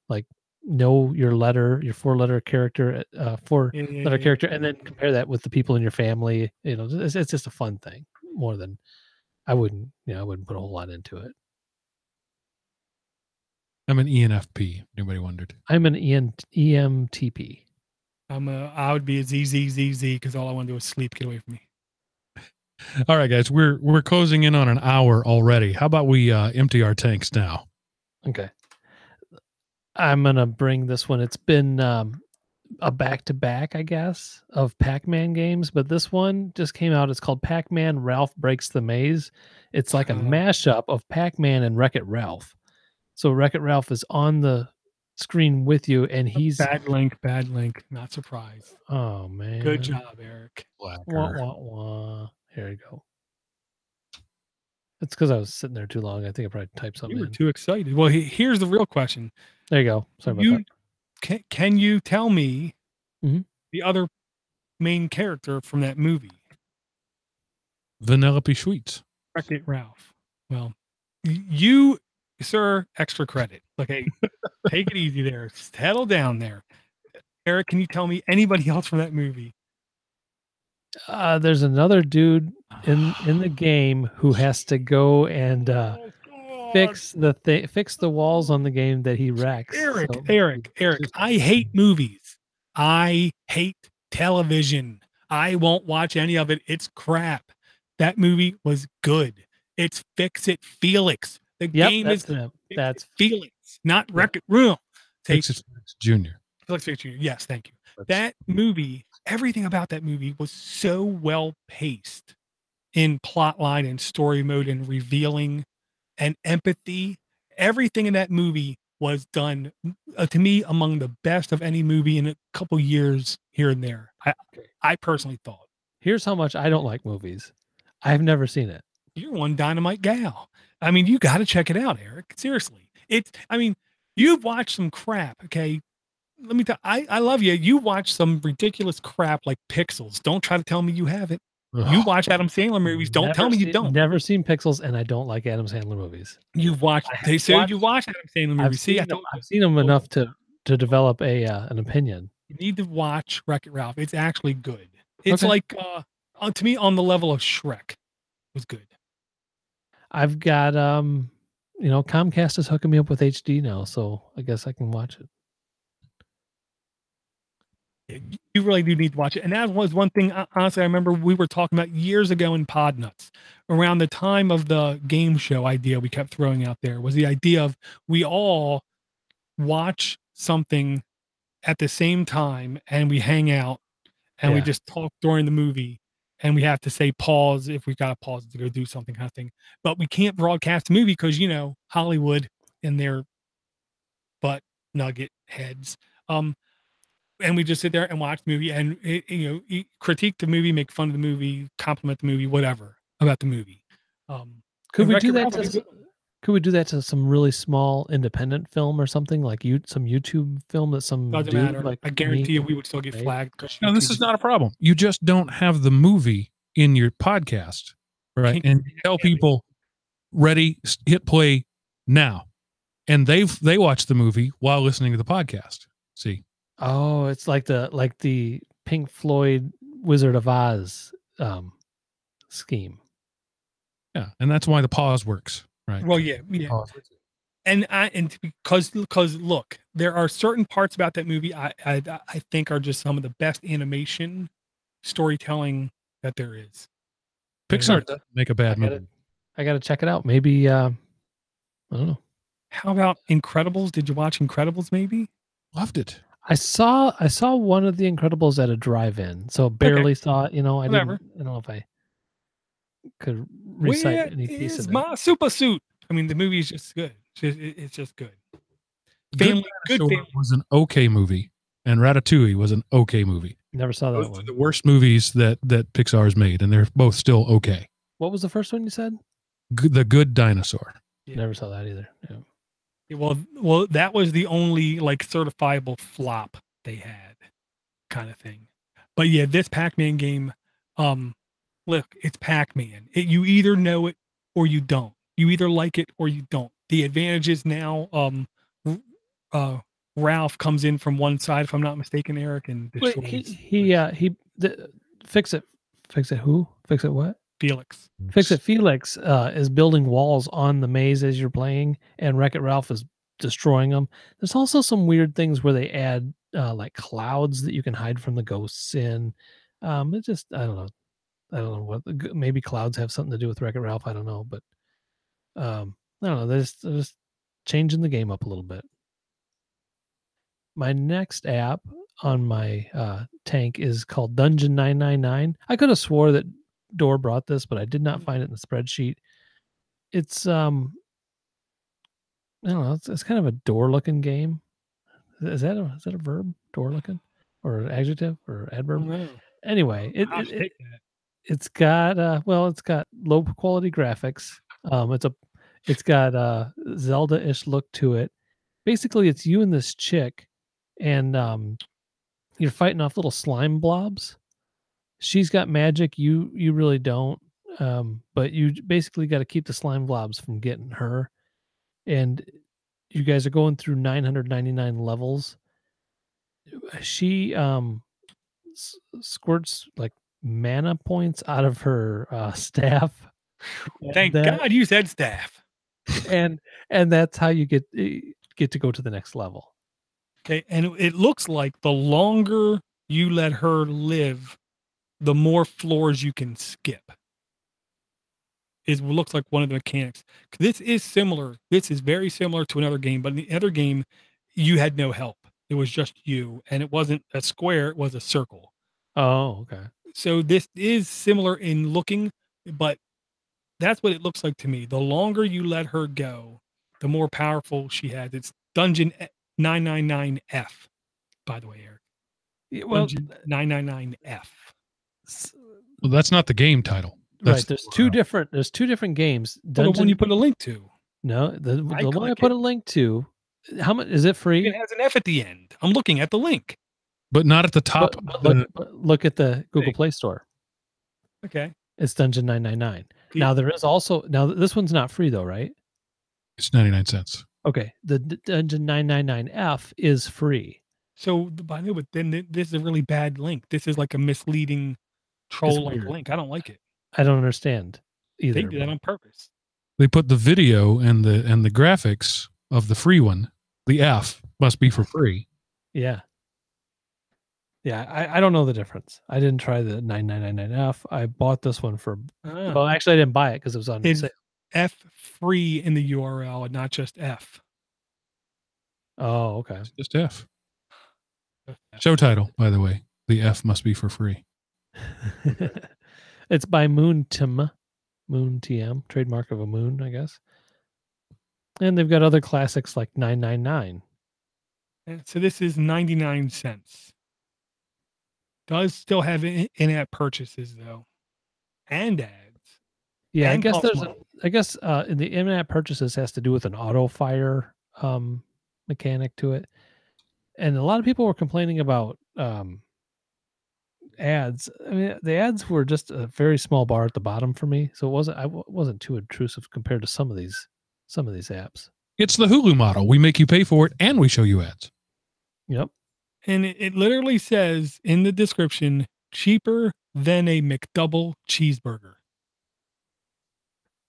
know your 4-letter character, character, and then compare that with the people in your family. It's just a fun thing more than I wouldn't put a whole lot into it. I'm an ENFP. Anybody wondered? I'm an EMTP. I would be a ZZZZ because all I want to do is sleep. Get away from me. All right, guys, we're closing in on an hour already. How about we empty our tanks now? Okay. I'm going to bring this one. It's been a back-to-back, I guess, of Pac-Man games, but this one just came out. It's called Pac-Man Ralph Breaks the Maze. It's like a mashup of Pac-Man and Wreck-It Ralph. So Wreck-It Ralph is on the screen with you, and he's... Bad link. Not surprised. Oh, man. Good job, Eric. Wah, wah, wah. Here you go. It's because I was sitting there too long. I think I probably typed something. You were too excited. Well, here's the real question. There you go. Sorry about that. Can you tell me the other main character from that movie? Vanellope Sweets. Wreck-It Ralph. Well, you, sir, extra credit. Okay, take it easy there. Settle down there. Eric, can you tell me anybody else from that movie? There's another dude in the game who has to go and fix the walls on the game that he wrecks. Eric, I hate movies. I hate television. I won't watch any of it. It's crap. That movie was good. It's Fix It Felix. The game is that's Felix, not Wreck-It Ralph. Fix It Felix Jr. Felix Jr. Yes, thank you. That movie, everything about that movie was so well paced in plot line and story mode and revealing and empathy. Everything in that movie was done to me among the best of any movie in a couple years here and there. I personally thought. Here's how much I don't like movies. I've never seen it. You're one dynamite gal. I mean, you got to check it out, Eric. Seriously. You've watched some crap. Okay. Let me tell I love you. You watch some ridiculous crap like Pixels. Don't try to tell me you haven't. You watch Adam Sandler movies. Don't tell me you don't. Never seen Pixels, and I don't like Adam Sandler movies. You've watched. You watch Adam Sandler movies. I've seen them enough to develop an opinion. You need to watch Wreck-It Ralph. It's actually good. It's like to me on the level of Shrek. It was good. I've got Comcast is hooking me up with HD now, so I guess I can watch it. You really do need to watch it. And that was one thing, honestly, I remember we were talking about years ago in Podnutz, around the time of the game show idea we kept throwing out there, was the idea of we all watch something at the same time and we hang out and we just talk during the movie, and we have to say pause if we've got to pause to go do something kind of thing. But we can't broadcast the movie because, you know, Hollywood and their butt nugget heads. And we just sit there and watch the movie and, critique the movie, make fun of the movie, compliment the movie, whatever about the movie. Could we do that? Could we do that to some really small independent film or something, like some YouTube film that some doesn't dude, matter. like I guarantee you, we would still get flagged. No, this is not a problem. You just don't have the movie in your podcast, right? And tell people, ready, hit play now, and they watch the movie while listening to the podcast. See? Oh, it's like the Pink Floyd Wizard of Oz scheme. Yeah, and that's why the pause works, right? Well, yeah. And because look, there are certain parts about that movie I think are just some of the best animation storytelling that there is. Pixar doesn't make a bad movie. I got to check it out. Maybe I don't know. How about Incredibles? Did you watch Incredibles? Maybe loved it. I saw one of the Incredibles at a drive-in, so barely saw it. You know, I don't know if I could recite any piece of it. My super suit. I mean, the movie is just good. It's just good. Good Family was an okay movie, and Ratatouille was an okay movie. Never saw that Both one. are the worst movies that Pixar's made, and they're both still okay. What was the first one you said? The Good Dinosaur. Yeah. Never saw that either. Yeah. Well, that was the only like certifiable flop they had, kind of thing. But yeah, this Pac-Man game, look, it's Pac-Man. You either know it or you don't. You either like it or you don't. The advantage is now, Ralph comes in from one side, if I'm not mistaken, Eric, and destroys. Fix it. Fix it. Who? Fix it. What? Felix. Fix It Felix is building walls on the maze as you're playing, and Wreck-It Ralph is destroying them. There's also some weird things where they add like clouds that you can hide from the ghosts in. It just, I don't know what, maybe clouds have something to do with Wreck-It Ralph. I don't know, but I don't know. They're just changing the game up a little bit. My next app on my tank is called Dungeon 999. I could have swore that Door brought this, but I did not find it in the spreadsheet. It's I don't know, it's kind of a door looking game. Is that a verb? Door looking, or an adjective, or adverb? Anyway, it's got low quality graphics. It's got Zelda-ish look to it. Basically, it's you and this chick, and you're fighting off little slime blobs. She's got magic. You really don't. But you basically got to keep the slime blobs from getting her. And you guys are going through 999 levels. She squirts like mana points out of her staff. Thank God you said staff. And that's how you get to go to the next level. Okay, and it looks like the longer you let her live, the more floors you can skip. It looks like one of the mechanics. This is similar. This is very similar to another game, but in the other game, you had no help. It was just you, and it wasn't a square, it was a circle. Oh, okay. So this is similar in looking, but that's what it looks like to me. The longer you let her go, the more powerful she has. It's Dungeon 999F, by the way, Eric. Well, Dungeon 999F. Well, that's not the game title. That's right. There's two different games. The one you put a link to. No, the one I put a link to. How much is it free? It has an F at the end. I'm looking at the link, but not at the top. Look at the Google Play Store. Okay, it's Dungeon 999. Now there is also this one's not free though, right? It's 99 cents. Okay, the Dungeon 999F is free. So, but then this is a really bad link. This is like a misleading troll-like link. I don't like it. I don't understand either. They did that on purpose. They put the video and the graphics of the free one. The F must be for free. Yeah. Yeah, I don't know the difference. I didn't try the 9999F. I bought this one for Ah, well, actually I didn't buy it because it was on it's sale. F free in the URL and not just F. Oh, okay. It's just F. Show title, by the way. The F must be for free. It's by Moon TM, trademark of a moon, I guess. And they've got other classics like 999. So this is 99 cents. Does still have in-app purchases though, and ads. Yeah, And costs money. I guess in the in-app purchases has to do with an auto fire mechanic to it. And a lot of people were complaining about ads. I mean, the ads were just a very small bar at the bottom for me, so I wasn't too intrusive compared to some of these apps. It's the Hulu model. We make you pay for it and we show you ads. Yep. And it literally says in the description, cheaper than a McDouble cheeseburger.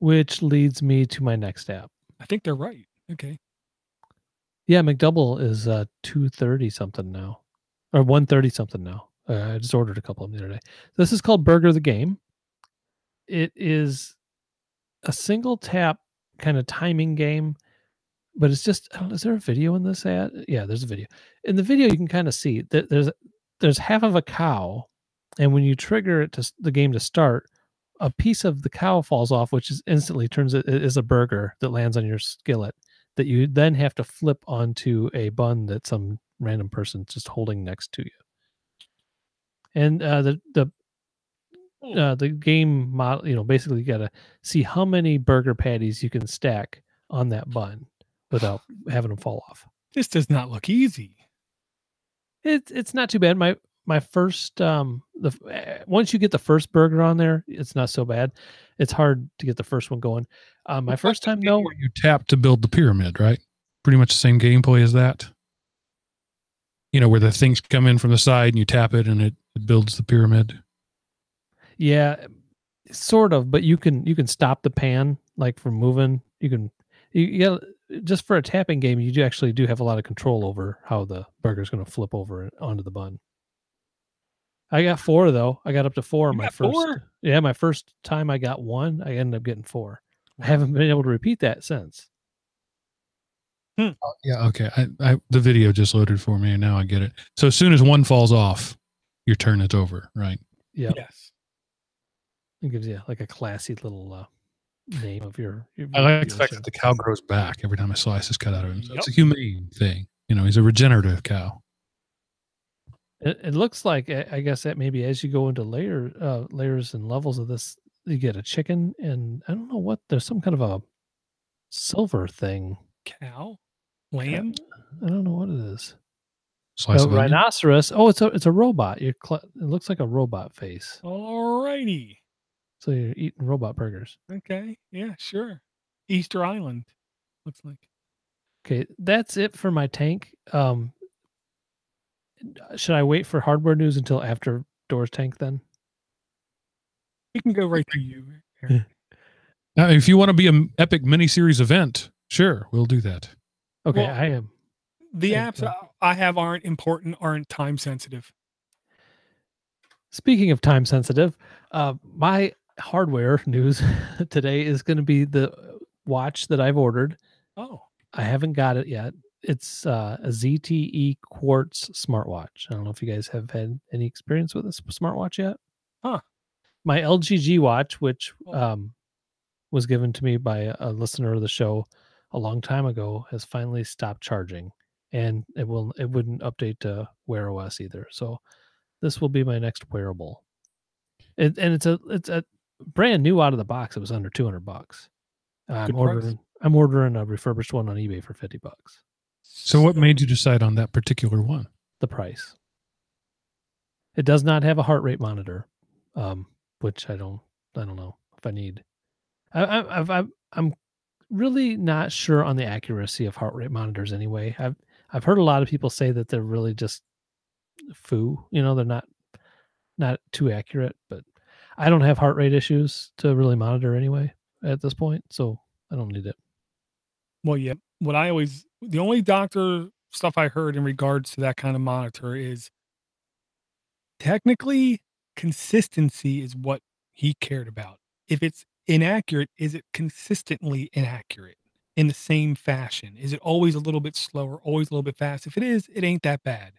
Which leads me to my next app. I think they're right. Okay. Yeah, McDouble is 230 something now, or 130 something now. I just ordered a couple of them the other day. This is called Burger the Game. It is a single tap kind of timing game, but it's just, I don't know, is there a video in this ad? Yeah, there's a video. In the video, you can kind of see that there's half of a cow, and when you trigger it to the game to start, a piece of the cow falls off, which is instantly turns it is a burger that lands on your skillet that you then have to flip onto a bun that some random person's just holding next to you. And the game model, basically you got to see how many burger patties you can stack on that bun without having them fall off. This does not look easy. It's not too bad. My first once you get the first burger on there, it's not so bad. It's hard to get the first one going. My first time though, where you tap to build the pyramid, right? Pretty much the same gameplay as that. Where the things come in from the side and you tap it and it builds the pyramid. Yeah, sort of, but you can stop the pan like from moving. You got just for a tapping game, you actually do have a lot of control over how the burger's going to flip over onto the bun. I got 4 though. I got up to 4 You my got first. 4? Yeah, my first time I got 1. I ended up getting 4. Wow. I haven't been able to repeat that since. Yeah, okay. The video just loaded for me and now I get it. So as soon as one falls off, your turn is over, right? Yeah. Yes. It gives you like a classy little name of your I like the fact that the cow grows back every time a slice is cut out of him. So Yep. it's a humane thing. He's a regenerative cow. It looks like, I guess that maybe as you go into layers and levels of this, you get a chicken and I don't know what, there's some kind of a silver thing. Cow? Lamb? I don't know what it is. Slice of onion. Rhinoceros. Oh, it's a robot. It looks like a robot face. Alrighty. So you're eating robot burgers. Okay. Yeah, sure. Easter Island. Looks like. Okay, that's it for my tank. Should I wait for hardware news until after Doors Tank then? We can go right to you, Eric. Now, if you want to be an epic mini-series event, sure, we'll do that. Okay, Well, I am. The Yeah, apps I have aren't important, aren't time sensitive. Speaking of time sensitive, my hardware news today is going to be the watch that I've ordered. Oh. I haven't got it yet. It's a ZTE Quartz smartwatch. I don't know if you guys have had any experience with this smartwatch yet. Huh. My LG G watch, which was given to me by a listener of the show a long time ago, has finally stopped charging, and it wouldn't update to Wear OS either. So this will be my next wearable. And it's a brand new out of the box. It was under $200. I'm ordering a refurbished one on eBay for $50. So what made you decide on that particular one? The price. It does not have a heart rate monitor, which I don't know if I need. I'm really not sure on the accuracy of heart rate monitors anyway. I've heard a lot of people say that they're really just foo. They're not too accurate, but I don't have heart rate issues to really monitor anyway at this point, so I don't need it. Well, yeah. The only doctor stuff I heard in regards to that kind of monitor is Technically, consistency is what he cared about. If it's inaccurate, is it consistently inaccurate in the same fashion? Is it always a little bit slower, always a little bit fast? If it is, it ain't that bad.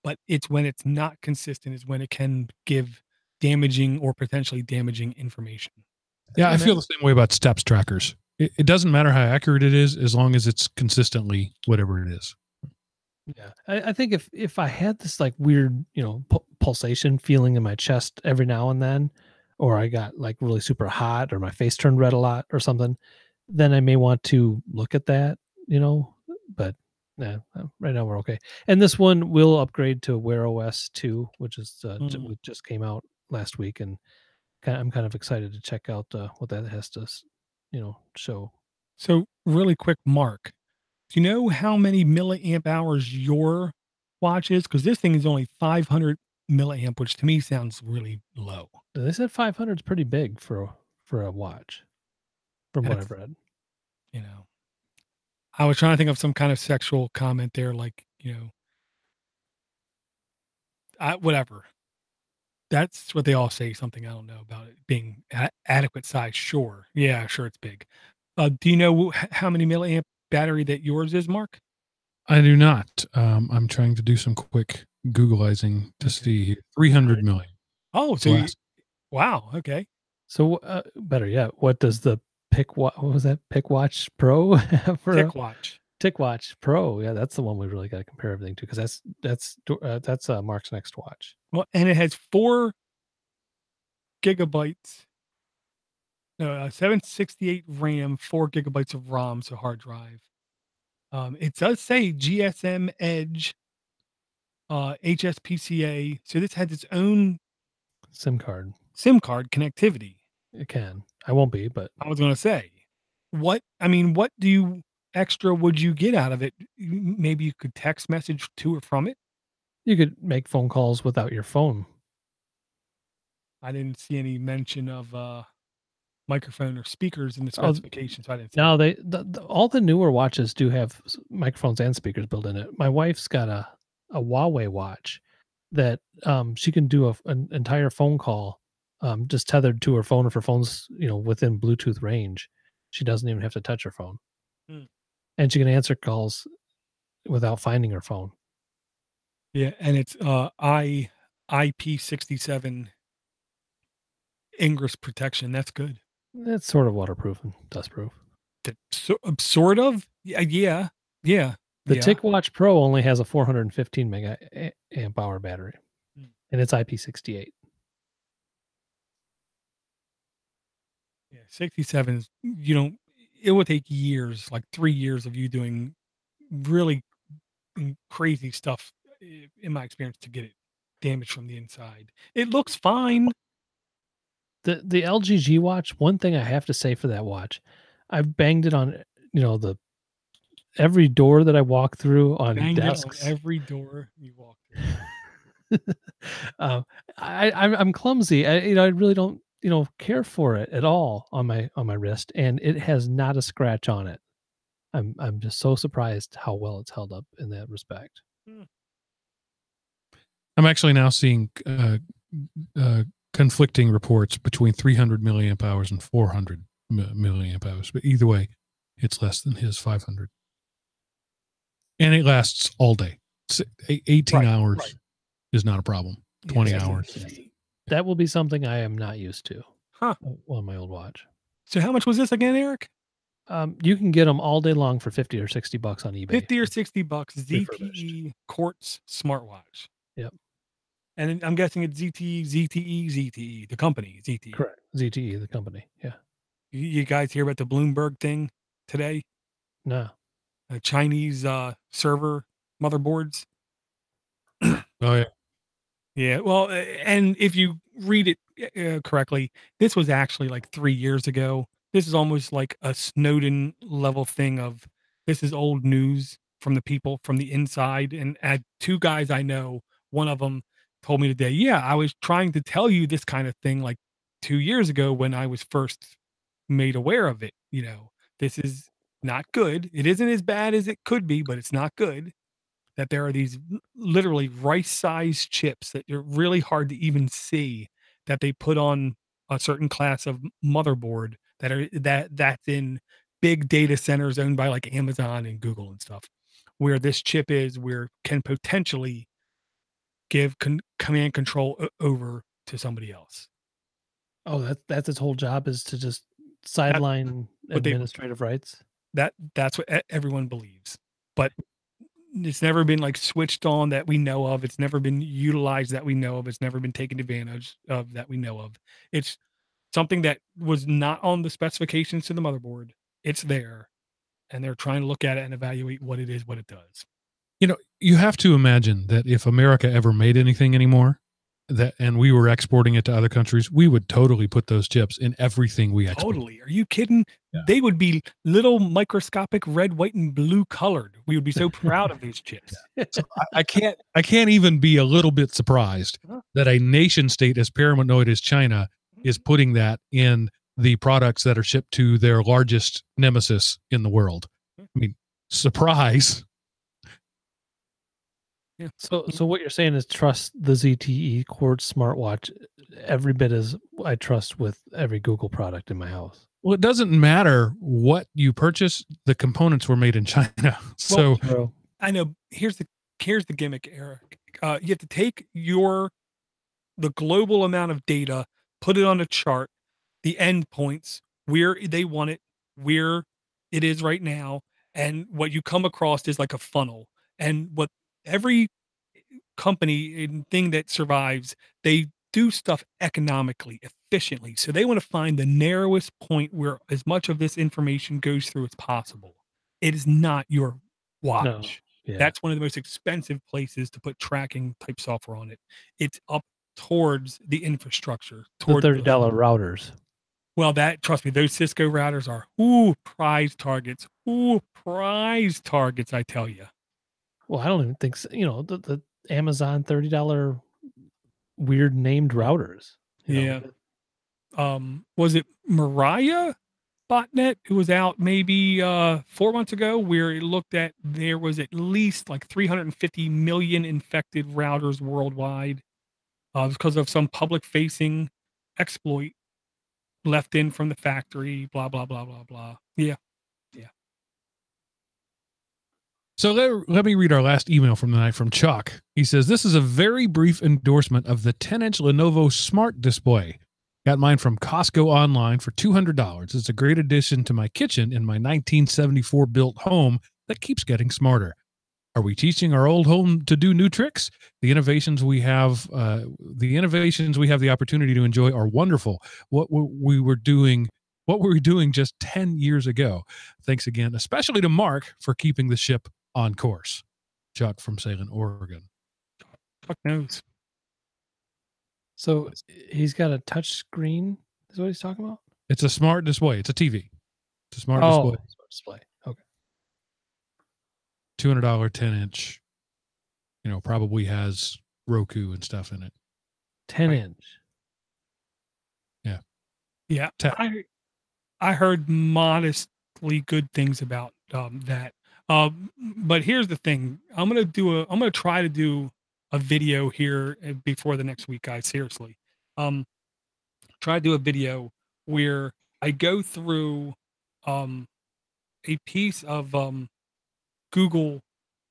But it's when it's not consistent is when it can give damaging or potentially damaging information. Yeah, I feel the same way about steps trackers. It doesn't matter how accurate it is as long as it's consistently whatever it is. Yeah, I think if I had this like weird, pulsation feeling in my chest every now and then, or I got like really super hot, or my face turned red a lot, or something, then I may want to look at that, But yeah, right now we're okay. And this one will upgrade to Wear OS 2, which is just came out last week, and I'm kind of excited to check out what that has to, show. So, really quick, Mark, do you know how many milliamp hours your watch is? Because this thing is only 500 milliamp, which to me sounds really low. They said 500 is pretty big for a watch, from what That's- I've read. I was trying to think of some kind of sexual comment there, like, whatever. That's what they all say, something I don't know about it being adequate size. Sure. Yeah, sure, it's big. Do you know how many milliamp battery that yours is, Mark? I do not. I'm trying to do some quick Googleizing to see 300 million. Oh, so wow. Okay. So better yet, what does the what was that? PicWatch Pro for TicWatch Pro. Yeah, that's the one we really got to compare everything to, because that's Mark's next watch. Well, and it has 4 gigabytes. No, 768 RAM, 4 gigabytes of ROM, so hard drive. It does say GSM Edge, HSPCA. So this has its own SIM card connectivity. It can. I won't be, but I was going to say, what extra would you get out of it? Maybe you could text message to or from it. You could make phone calls without your phone. I didn't see any mention of microphone or speakers in the specifications. So I didn't see no, all the newer watches do have microphones and speakers built in it. My wife's got a Huawei watch that she can do an entire phone call just tethered to her phone. If her phone's within Bluetooth range, she doesn't even have to touch her phone, and she can answer calls without finding her phone. Yeah, and it's IP67 Ingress protection. That's good. It's sort of waterproof and dustproof. Sort of. Yeah. The TicWatch Pro only has a 415 mega amp hour battery, and it's IP68. Yeah, 67 is, it would take years, like 3 years of you doing really crazy stuff, in my experience, to get it damaged from the inside. It looks fine. The LG G watch, one thing I have to say for that watch, I've banged it on, every door that I walk through, on desks. On every door you walk through. I'm clumsy. I really don't, care for it at all on my wrist, and it has not a scratch on it. I'm just so surprised how well it's held up in that respect. I'm actually now seeing conflicting reports between 300 milliamp hours and 400 milliamp hours, but either way, it's less than his 500, and it lasts all day. 18 hours is not a problem. 20 hours. That will be something I am not used to. Huh. On my old watch. So how much was this again, Eric? You can get them all day long for $50 or $60 on eBay. $50 or $60, ZTE Quartz smartwatch. Yep. And I'm guessing it's ZTE, the company, ZTE. Correct. ZTE, the company. Yeah. You guys hear about the Bloomberg thing today? No. Chinese server motherboards. Oh, yeah. Yeah. Well, and if you read it correctly, this was actually like 3 years ago. This is almost like a Snowden level thing of, this is old news from the people from the inside. And 2 guys I know, one of them told me today, yeah, I was trying to tell you this kind of thing like 2 years ago when I was first made aware of it. This is not good. It isn't as bad as it could be, but it's not good. that there are these literally rice-sized chips that are really hard to even see that they put on a certain class of motherboard that's in big data centers owned by like Amazon and Google and stuff, where this chip is where can potentially give command control over to somebody else. Oh, that's its whole job, is to just sideline administrative rights. That's what everyone believes, but it's never been like switched on that we know of. It's never been utilized that we know of. It's never been taken advantage of that we know of. It's something that was not on the specifications to the motherboard. It's there, and they're trying to look at it and evaluate what it is, what it does. You know, you have to imagine that if America ever made anything anymore, and we were exporting it to other countries, we would totally put those chips in everything we export. Totally. Are you kidding? Yeah. They would be little microscopic red, white, and blue colored. We would be so proud of these chips. So I can't even be a little bit surprised that a nation state as paranoid as China is putting that in the products that are shipped to their largest nemesis in the world. I mean, surprise. Yeah. So what you're saying is trust the ZTE Quartz smartwatch every bit as I trust with every Google product in my house. Well, it doesn't matter what you purchase. The components were made in China. So Well, I know. Here's the gimmick, Eric. You have to take the global amount of data, put it on a chart, the endpoints, where they want it, where it is right now, and what you come across is like a funnel. And what every company and thing that survives, they do stuff economically, efficiently. So they want to find the narrowest point where as much of this information goes through as possible. It is not your watch. No. Yeah. That's one of the most expensive places to put tracking type software on it. It's up towards the infrastructure, the towards $30 routers. well, trust me, those Cisco routers are prize targets. Prize targets, I tell you. Well, I don't even think so. You know, the Amazon $30 weird named routers. Yeah. Was it Mariah botnet who was out maybe 4 months ago, where it looked at there was at least like 350 million infected routers worldwide because of some public facing exploit left in from the factory, blah blah blah blah blah. Yeah. So let me read our last email from the night from Chuck. He says, this is a very brief endorsement of the 10-inch Lenovo Smart Display. Got mine from Costco online for $200. It's a great addition to my kitchen in my 1974 built home that keeps getting smarter. Are we teaching our old home to do new tricks? The innovations we have the opportunity to enjoy are wonderful. What we were doing just 10 years ago. Thanks again, especially to Mark for keeping the ship on course. Chuck from Salem, Oregon. Fuck knows. So he's got a touch screen, is what he's talking about? It's a smart display. It's a TV. It's a smart Smart display. Okay. $200 10-inch. You know, probably has Roku and stuff in it. 10-inch. Yeah. Yeah. I heard modestly good things about that. But here's the thing. I'm gonna try to do a video here before the next week, guys. Seriously. Try to do a video where I go through a piece of Google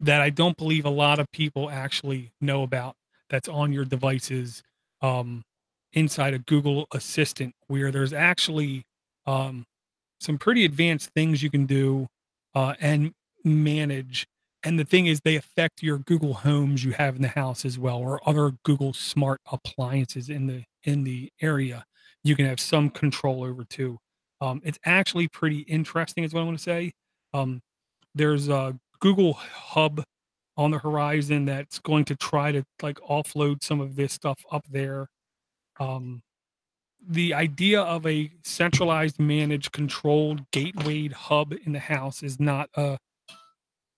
that I don't believe a lot of people actually know about, that's on your devices inside a Google Assistant, where there's actually some pretty advanced things you can do and manage. And the thing is, they affect your Google Homes you have in the house as well, or other Google smart appliances in the area. You can have some control over too. It's actually pretty interesting, is what I want to say. There's a Google Hub on the horizon that's going to try to like offload some of this stuff up there. The idea of a centralized, managed, controlled, gatewayed hub in the house is not a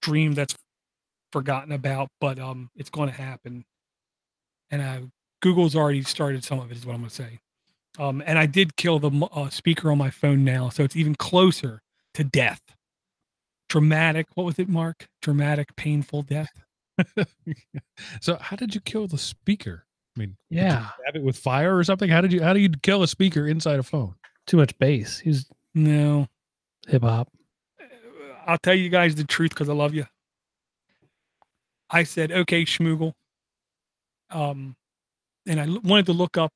dream that's forgotten about, but it's going to happen. And Google's already started some of it, is what I'm going to say. And I did kill the speaker on my phone now, so it's even closer to death. Dramatic. What was it, Mark? Dramatic, painful death. So how did you kill the speaker? I mean, did you Yeah, stab it with fire or something? How do you kill a speaker inside a phone? too much bass. He's No. hip hop. I'll tell you guys the truth because I love you. I said, okay, Schmoogle. And I wanted to look up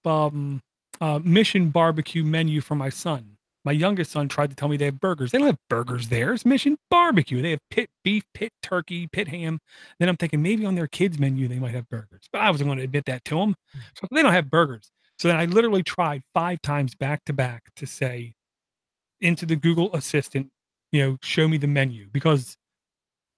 Mission Barbecue menu for my son. My youngest son tried to tell me they have burgers. They don't have burgers there. It's Mission Barbecue. They have pit beef, pit turkey, pit ham. Then I'm thinking maybe on their kids menu they might have burgers, but I wasn't going to admit that to them. So they don't have burgers. So then I literally tried 5 times back to back to say into the Google Assistant, show me the menu because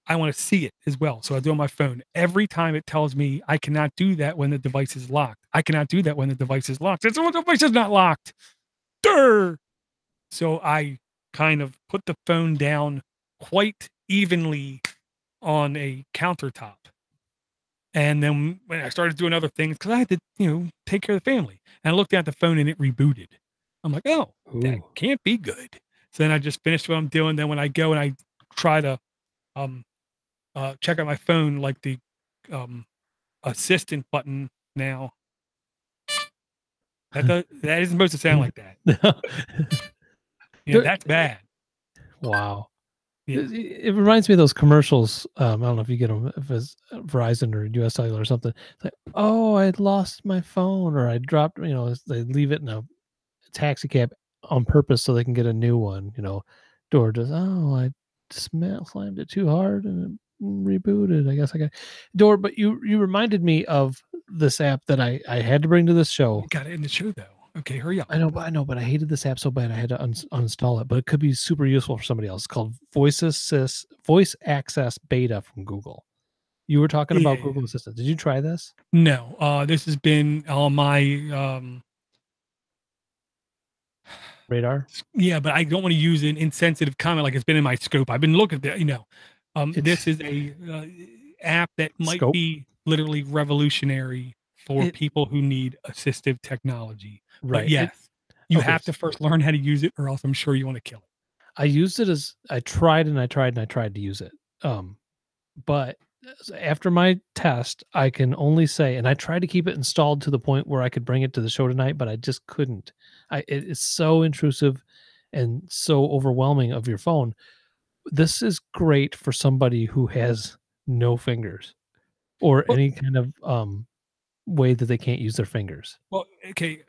I want to see it as well. So I do on my phone. Every time it tells me I cannot do that when the device is locked. I cannot do that when the device is locked. It's when the device is not locked. Durr! So I kind of put the phone down quite evenly on a countertop. And then when I started doing other things, because I had to, take care of the family. And I looked at the phone and it rebooted. I'm like, oh, that can't be good. So then I just finished what I'm doing. Then when I go and I try to check out my phone, like the assistant button now, that isn't supposed to sound like that. That's bad. Wow. Yeah. It reminds me of those commercials. I don't know if you get them, if it's Verizon or US Cellular or something. It's like, oh, I lost my phone, or I dropped, they leave it in a taxi cab on purpose so they can get a new one. Door does, oh, I slammed it too hard and it rebooted. I guess I got door, but you reminded me of this app that I had to bring to this show. You got it in the show though. Okay, hurry up. I know, but I hated this app so bad I had to uninstall it. But it could be super useful for somebody else. It's called Voice Access Beta from Google. You were talking about Google Assistant. Did you try this? No. This has been on my radar. Yeah, but I don't want to use an insensitive comment like it's been in my scope. I've been looking at that. This is a app that might be literally revolutionary for people who need assistive technology. Right. But yes, you have to first learn how to use it, or else I'm sure you want to kill it. I used it as I tried to use it. But after my test, I can only say, and I tried to keep it installed to the point where I could bring it to the show tonight, but I just couldn't. It's so intrusive and so overwhelming of your phone. This is great for somebody who has no fingers or any kind of way that they can't use their fingers. Well, okay.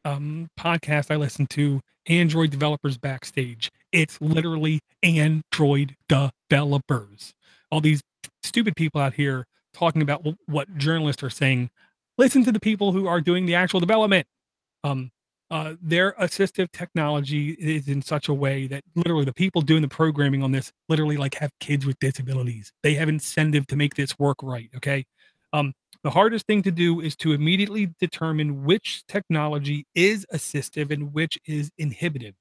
Podcast I listen to, Android Developers Backstage. It's literally Android developers. All these stupid people out here talking about what journalists are saying. Listen to the people who are doing the actual development. Their assistive technology is in such a way that literally the people doing the programming on this literally like have kids with disabilities. They have incentive to make this work right. Okay. The hardest thing to do is to immediately determine which technology is assistive and which is inhibitive,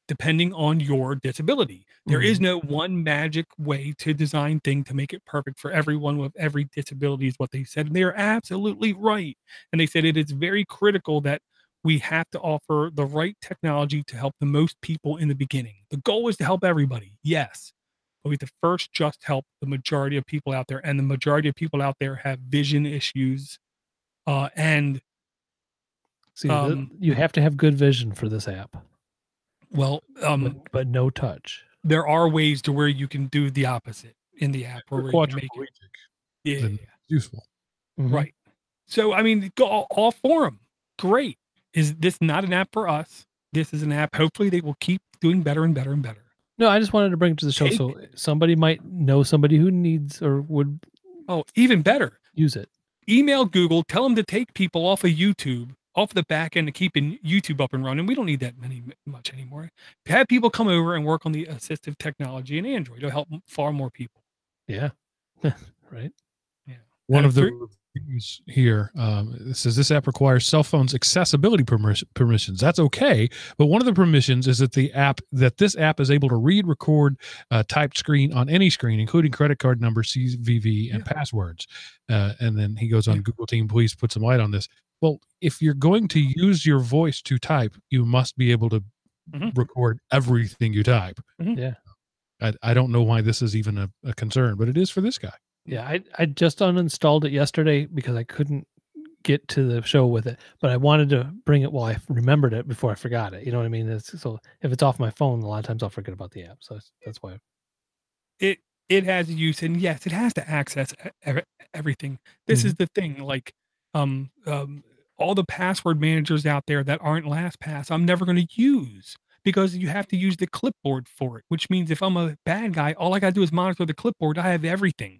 depending on your disability. There is no one magic way to design thing to make it perfect for everyone with every disability is what they said. And they are absolutely right. And they said it is very critical that we have to offer the right technology to help the most people in the beginning. The goal is to help everybody. Yes. But we have to first just help the majority of people out there. And the majority of people out there have vision issues. You have to have good vision for this app. Well, but no touch. There are ways to where you can do the opposite in the app where you can make it useful. Right. So, I mean, go all for them. Great. Is this not an app for us? This is an app. Hopefully they will keep doing better and better and better. No, I just wanted to bring it to the show so somebody might know somebody who needs or would. Oh, even better. Use it. Email Google, tell them to take people off of YouTube, off the back end to keeping YouTube up and running. We don't need that much anymore. Have people come over and work on the assistive technology in Android. It'll help far more people. Yeah. Right. Yeah. One of the reviews here says this app requires cell phones accessibility permissions. That's okay, but one of the permissions is that this app is able to read, record, typed screen on any screen, including credit card number, CVV, and passwords. And then he goes on, Google team, please put some light on this. Well, if you're going to use your voice to type, you must be able to record everything you type. Yeah. I don't know why this is even a concern, but it is for this guy. Yeah, I just uninstalled it yesterday because I couldn't get to the show with it, but I wanted to bring it while I remembered it before I forgot it. You know what I mean? So if it's off my phone, a lot of times I'll forget about the app. So that's why. It has use, and yes, it has to access everything. This is the thing, like all the password managers out there that aren't LastPass, I'm never going to use because you have to use the clipboard for it. Which means if I'm a bad guy, all I got to do is monitor the clipboard. I have everything.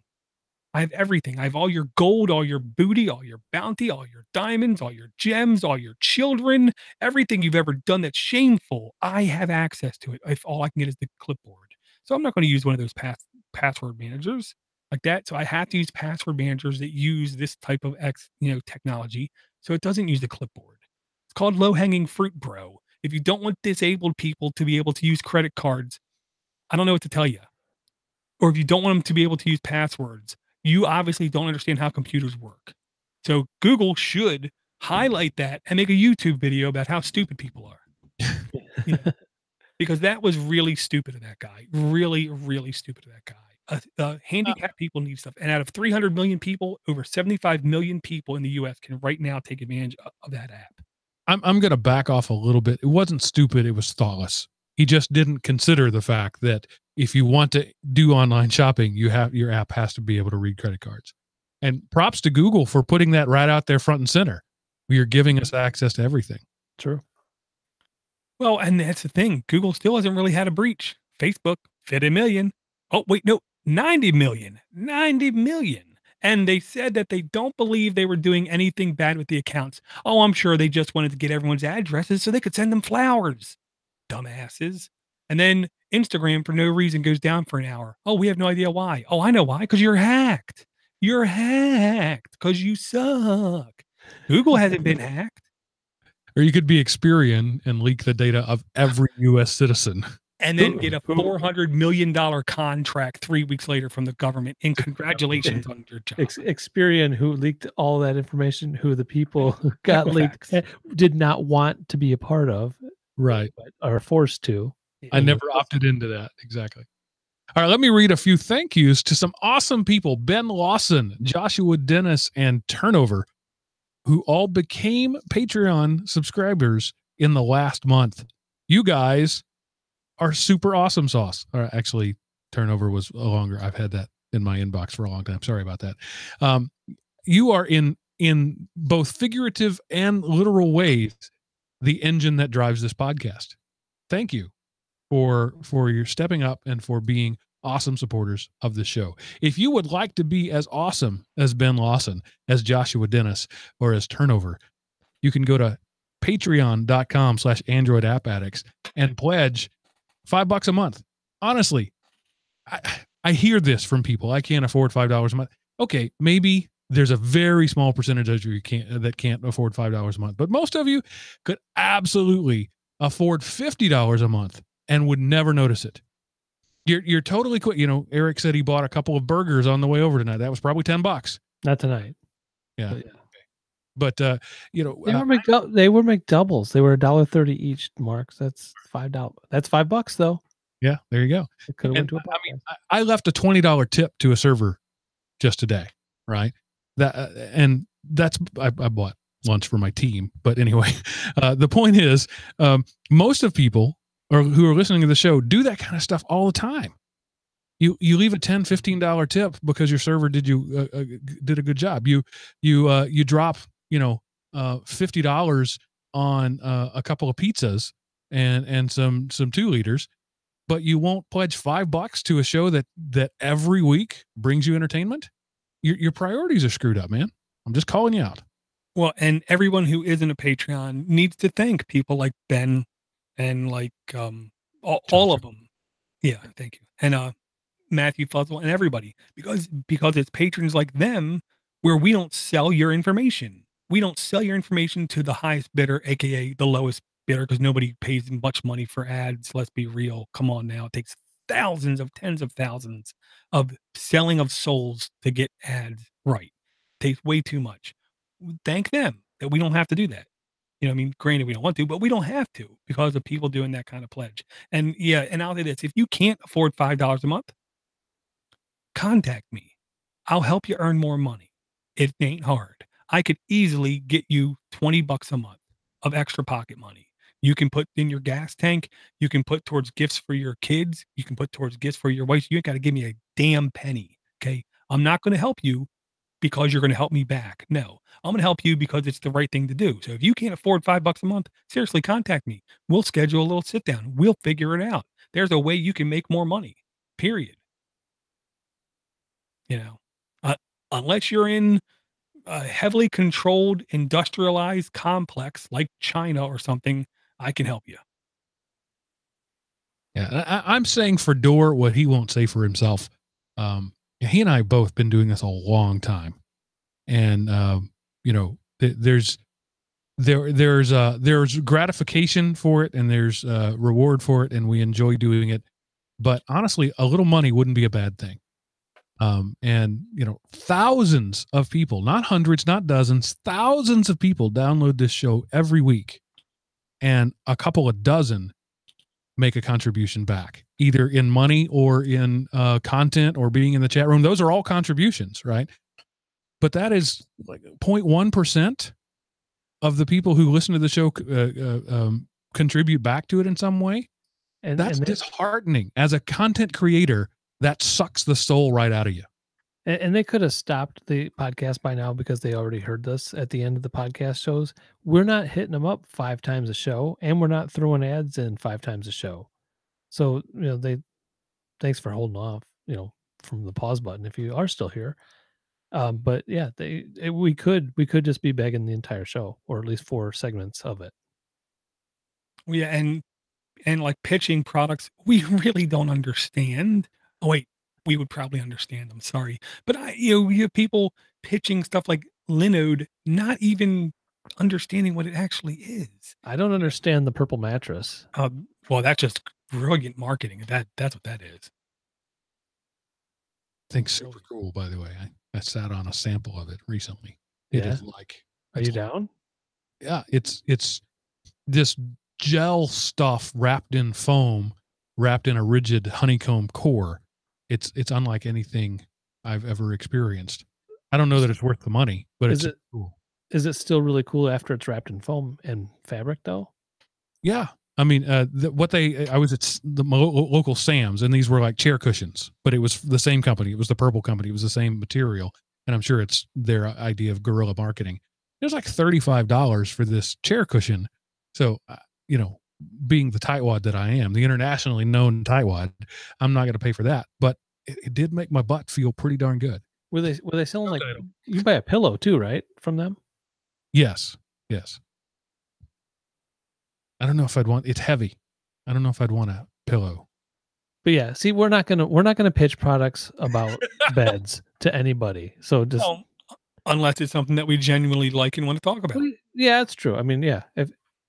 I have everything. I have all your gold, all your booty, all your bounty, all your diamonds, all your gems, all your children, everything you've ever done that's shameful. I have access to it if all I can get is the clipboard. So I'm not going to use one of those password managers like that. So I have to use password managers that use this type of technology. So it doesn't use the clipboard. It's called low hanging fruit, bro. If you don't want disabled people to be able to use credit cards, I don't know what to tell you. Or if you don't want them to be able to use passwords, you obviously don't understand how computers work. So Google should highlight that and make a YouTube video about how stupid people are. Because that was really stupid of that guy. Really, really stupid of that guy. Handicapped people need stuff. And out of 300 million people, over 75 million people in the US can right now take advantage of that app. I'm going to back off a little bit. It wasn't stupid. It was thoughtless. He just didn't consider the fact that if you want to do online shopping, your app has to be able to read credit cards. And props to Google for putting that right out there front and center. You're giving us access to everything. True. Well, and that's the thing. Google still hasn't really had a breach. Facebook, 50 million. Oh, wait, no, 90 million. 90 million. And they said that they don't believe they were doing anything bad with the accounts. Oh, I'm sure they just wanted to get everyone's addresses so they could send them flowers. Dumbasses. And then Instagram, for no reason, goes down for an hour. Oh, we have no idea why. Oh, I know why. Because you're hacked. You're hacked because you suck. Google hasn't been hacked. Or you could be Experian and leak the data of every U.S. citizen. And then get a $400 million contract 3 weeks later from the government. And congratulations on your job. Experian, who leaked all that information, who the people who got leaked did not want to be a part of. Right. But are forced to. I never opted into that. Exactly. All right, let me read a few thank yous to some awesome people. Ben Lawson, Joshua Dennis, and Turnover, who all became Patreon subscribers in the last month. You guys are super awesome sauce. Or actually, Turnover was longer. I've had that in my inbox for a long time. Sorry about that. You are in both figurative and literal ways the engine that drives this podcast. Thank you for your stepping up and for being awesome supporters of the show. If you would like to be as awesome as Ben Lawson, as Joshua Dennis, or as Turnover, you can go to patreon.com/Android App Addicts and pledge $5 a month. Honestly, I hear this from people. I can't afford $5 a month. Okay, maybe there's a very small percentage of you that can't afford $5 a month, but most of you could absolutely afford $50 a month and would never notice it. You're totally quick. You know, Eric said he bought a couple of burgers on the way over tonight. That was probably $10. Not tonight. Yeah. But you know, they were McDoubles. They were $1.30 each, Mark. That's $5. That's $5 though. Yeah, there you go. Could have went to a I mean, I left a $20 tip to a server just today, right? I bought lunch for my team. But anyway, the point is, most of people who are listening to the show do that kind of stuff all the time. You leave a $10, $15 tip because your server did a good job. You drop $50 on a couple of pizzas and some 2 liters, but you won't pledge $5 to a show that every week brings you entertainment. Your priorities are screwed up, man. I'm just calling you out. Well, and everyone who isn't a Patreon needs to thank people like Ben and like all of them. Yeah, thank you. And Matthew Fuzzle and everybody, because it's patrons like them where we don't sell your information. We don't sell your information to the highest bidder, aka the lowest bidder, because nobody pays much money for ads. Let's be real. Come on now. It takes tens of thousands of selling of souls to get ads right. It takes way too much. Thank them that we don't have to do that. You know, I mean, granted, we don't want to, but we don't have to because of people doing that kind of pledge. And yeah, and I'll say this: if you can't afford $5 a month, contact me. I'll help you earn more money. It ain't hard. I could easily get you $20 a month of extra pocket money. You can put in your gas tank. You can put towards gifts for your kids. You can put towards gifts for your wife. You ain't got to give me a damn penny. Okay. I'm not going to help you because you're going to help me back. No, I'm going to help you because it's the right thing to do. So if you can't afford $5 a month, seriously, contact me. We'll schedule a little sit down. We'll figure it out. There's a way you can make more money, period. You know, unless you're in a heavily controlled, industrialized complex like China or something, I can help you. Yeah, I'm saying for Door what he won't say for himself. He and I have both been doing this a long time, and you know, there's gratification for it, and there's reward for it, and we enjoy doing it. But honestly, a little money wouldn't be a bad thing. And you know, thousands of people, not hundreds, not dozens, thousands of people download this show every week, and a couple of dozen make a contribution back, either in money or in content or being in the chat room. Those are all contributions, right? But that is like 0.1% of the people who listen to the show contribute back to it in some way. And that's disheartening. As a content creator, that sucks the soul right out of you. And they could have stopped the podcast by now because they already heard this at the end of the podcast shows. We're not hitting them up 5 times a show, and we're not throwing ads in 5 times a show. So, you know, thanks for holding off, you know, from the pause button if you are still here. But yeah, we could just be begging the entire show, or at least 4 segments of it. Yeah, and like pitching products we really don't understand. Oh wait, we would probably understand. I'm sorry, but you have people pitching stuff like Linode, not even understanding what it actually is. I don't understand the purple mattress. Well, that's just brilliant marketing. That's what that is. I think super cool. By the way, I sat on a sample of it recently. It is like. Are you down? Yeah, it's this gel stuff wrapped in foam, wrapped in a rigid honeycomb core. It's unlike anything I've ever experienced. I don't know that it's worth the money, but it's cool. Is it still really cool after it's wrapped in foam and fabric though? Yeah. I mean, I was at the local Sam's, and these were like chair cushions, but it was the same company. It was the purple company. It was the same material. And I'm sure it's their idea of guerrilla marketing. It was like $35 for this chair cushion. So, you know, being the tightwad that I am, the internationally known tightwad, I'm not going to pay for that. But it did make my butt feel pretty darn good. Were they selling like, you buy a pillow too, right? From them? Yes. Yes. I don't know if I'd want, it's heavy. I don't know if I'd want a pillow. But yeah, see, we're not gonna pitch products about beds to anybody. So just unless it's something that we genuinely like and want to talk about. Yeah, that's true. I mean, yeah.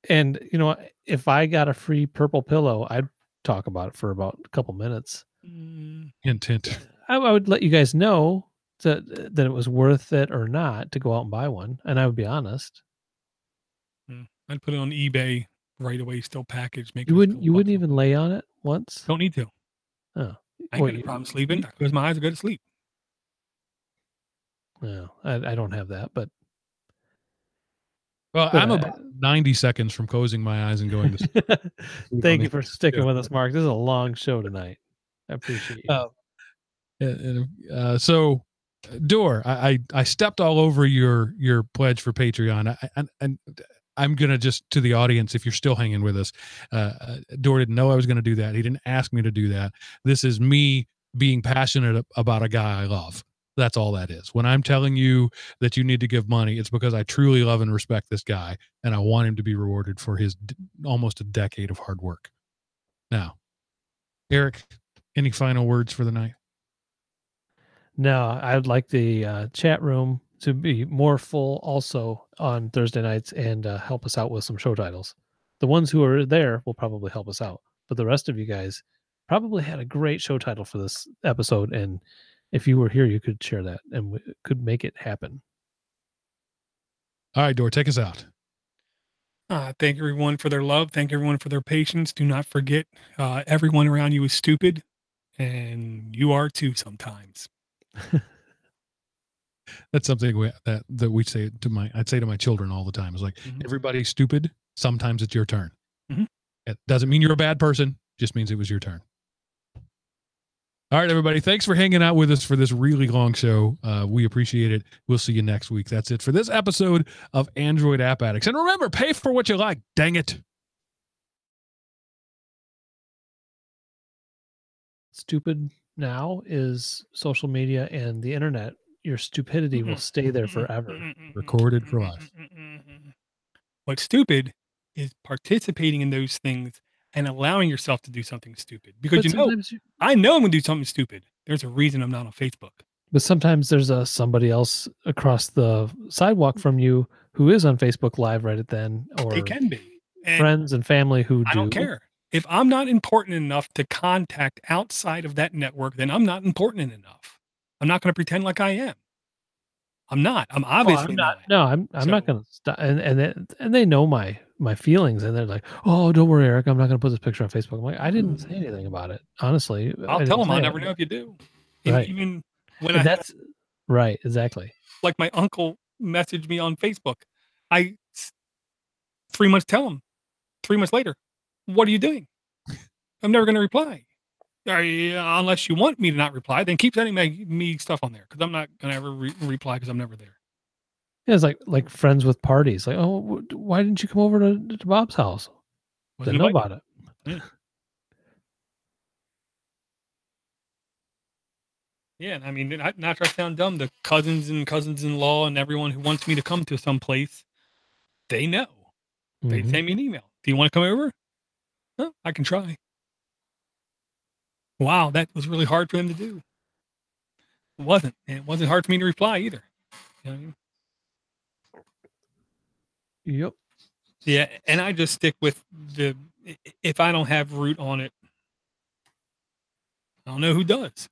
If I got a free purple pillow, I'd talk about it for about a couple minutes. Intent. I would let you guys know that it was worth it or not to go out and buy one, and I would be honest. I'd put it on eBay right away, still packaged. You wouldn't even lay on it once? Don't need to. Oh, I ain't got a problem sleeping because my eyes are good to sleep. No, I don't have that, but I'm about 90 seconds from closing my eyes and going to sleep. Thank you for sticking with us, Mark. This is a long show tonight. I appreciate you. So, Door, I stepped all over your pledge for Patreon, and I'm going to just, to the audience, if you're still hanging with us, Door didn't know I was going to do that. He didn't ask me to do that. This is me being passionate about a guy I love. That's all that is. When I'm telling you that you need to give money, it's because I truly love and respect this guy, and I want him to be rewarded for his almost a decade of hard work. Now, Eric, any final words for the night? No, I'd like the chat room to be more full also on Thursday nights and help us out with some show titles. The ones who are there will probably help us out, but the rest of you guys probably had a great show title for this episode, and if you were here, you could share that and we could make it happen. All right, Door, take us out. Thank everyone for their love. Thank everyone for their patience. Do not forget, everyone around you is stupid, and you are too sometimes. That's something that we say to I'd say to my children all the time. Is like, everybody's stupid. Sometimes it's your turn. It doesn't mean you're a bad person. Just means it was your turn. All right, everybody. Thanks for hanging out with us for this really long show. We appreciate it. We'll see you next week. That's it for this episode of Android App Addicts. And remember, pay for what you like. Dang it. Stupid now is social media and the internet. Your stupidity will stay there forever. Recorded for life. What's stupid is participating in those things and allowing yourself to do something stupid. Because I know I'm going to do something stupid. There's a reason I'm not on Facebook. But sometimes there's somebody else across the sidewalk from you who is on Facebook Live right at then. Or it can be. And friends and family who I don't care. If I'm not important enough to contact outside of that network, then I'm not important enough. I'm not going to pretend like I am. I'm not. I'm obviously not. No, I'm not going to stop. And they know my feelings, and they're like, "Oh, don't worry, Eric. I'm not going to put this picture on Facebook." I'm like, I didn't say anything about it. Honestly, I'll tell them. I'll never know if you do. Right. Even when that's right. Exactly. Like my uncle messaged me on Facebook. 3 months tell him. 3 months later, what are you doing? I'm never going to reply. Unless you want me to not reply, then keep sending me stuff on there, because I'm not going to ever reply because I'm never there. Yeah, it's like friends with parties. Like, oh, why didn't you come over to Bob's house? Didn't know about it. Yeah. Yeah, I mean, not try to sound dumb. The cousins and cousins-in-law and everyone who wants me to come to some place, they know. They send me an email. Do you want to come over? Oh, I can try. Wow, that was really hard for them to do. It wasn't. And it wasn't hard for me to reply either. You know what I mean? Yep. Yeah, and I just stick with if I don't have root on it, I don't know who does.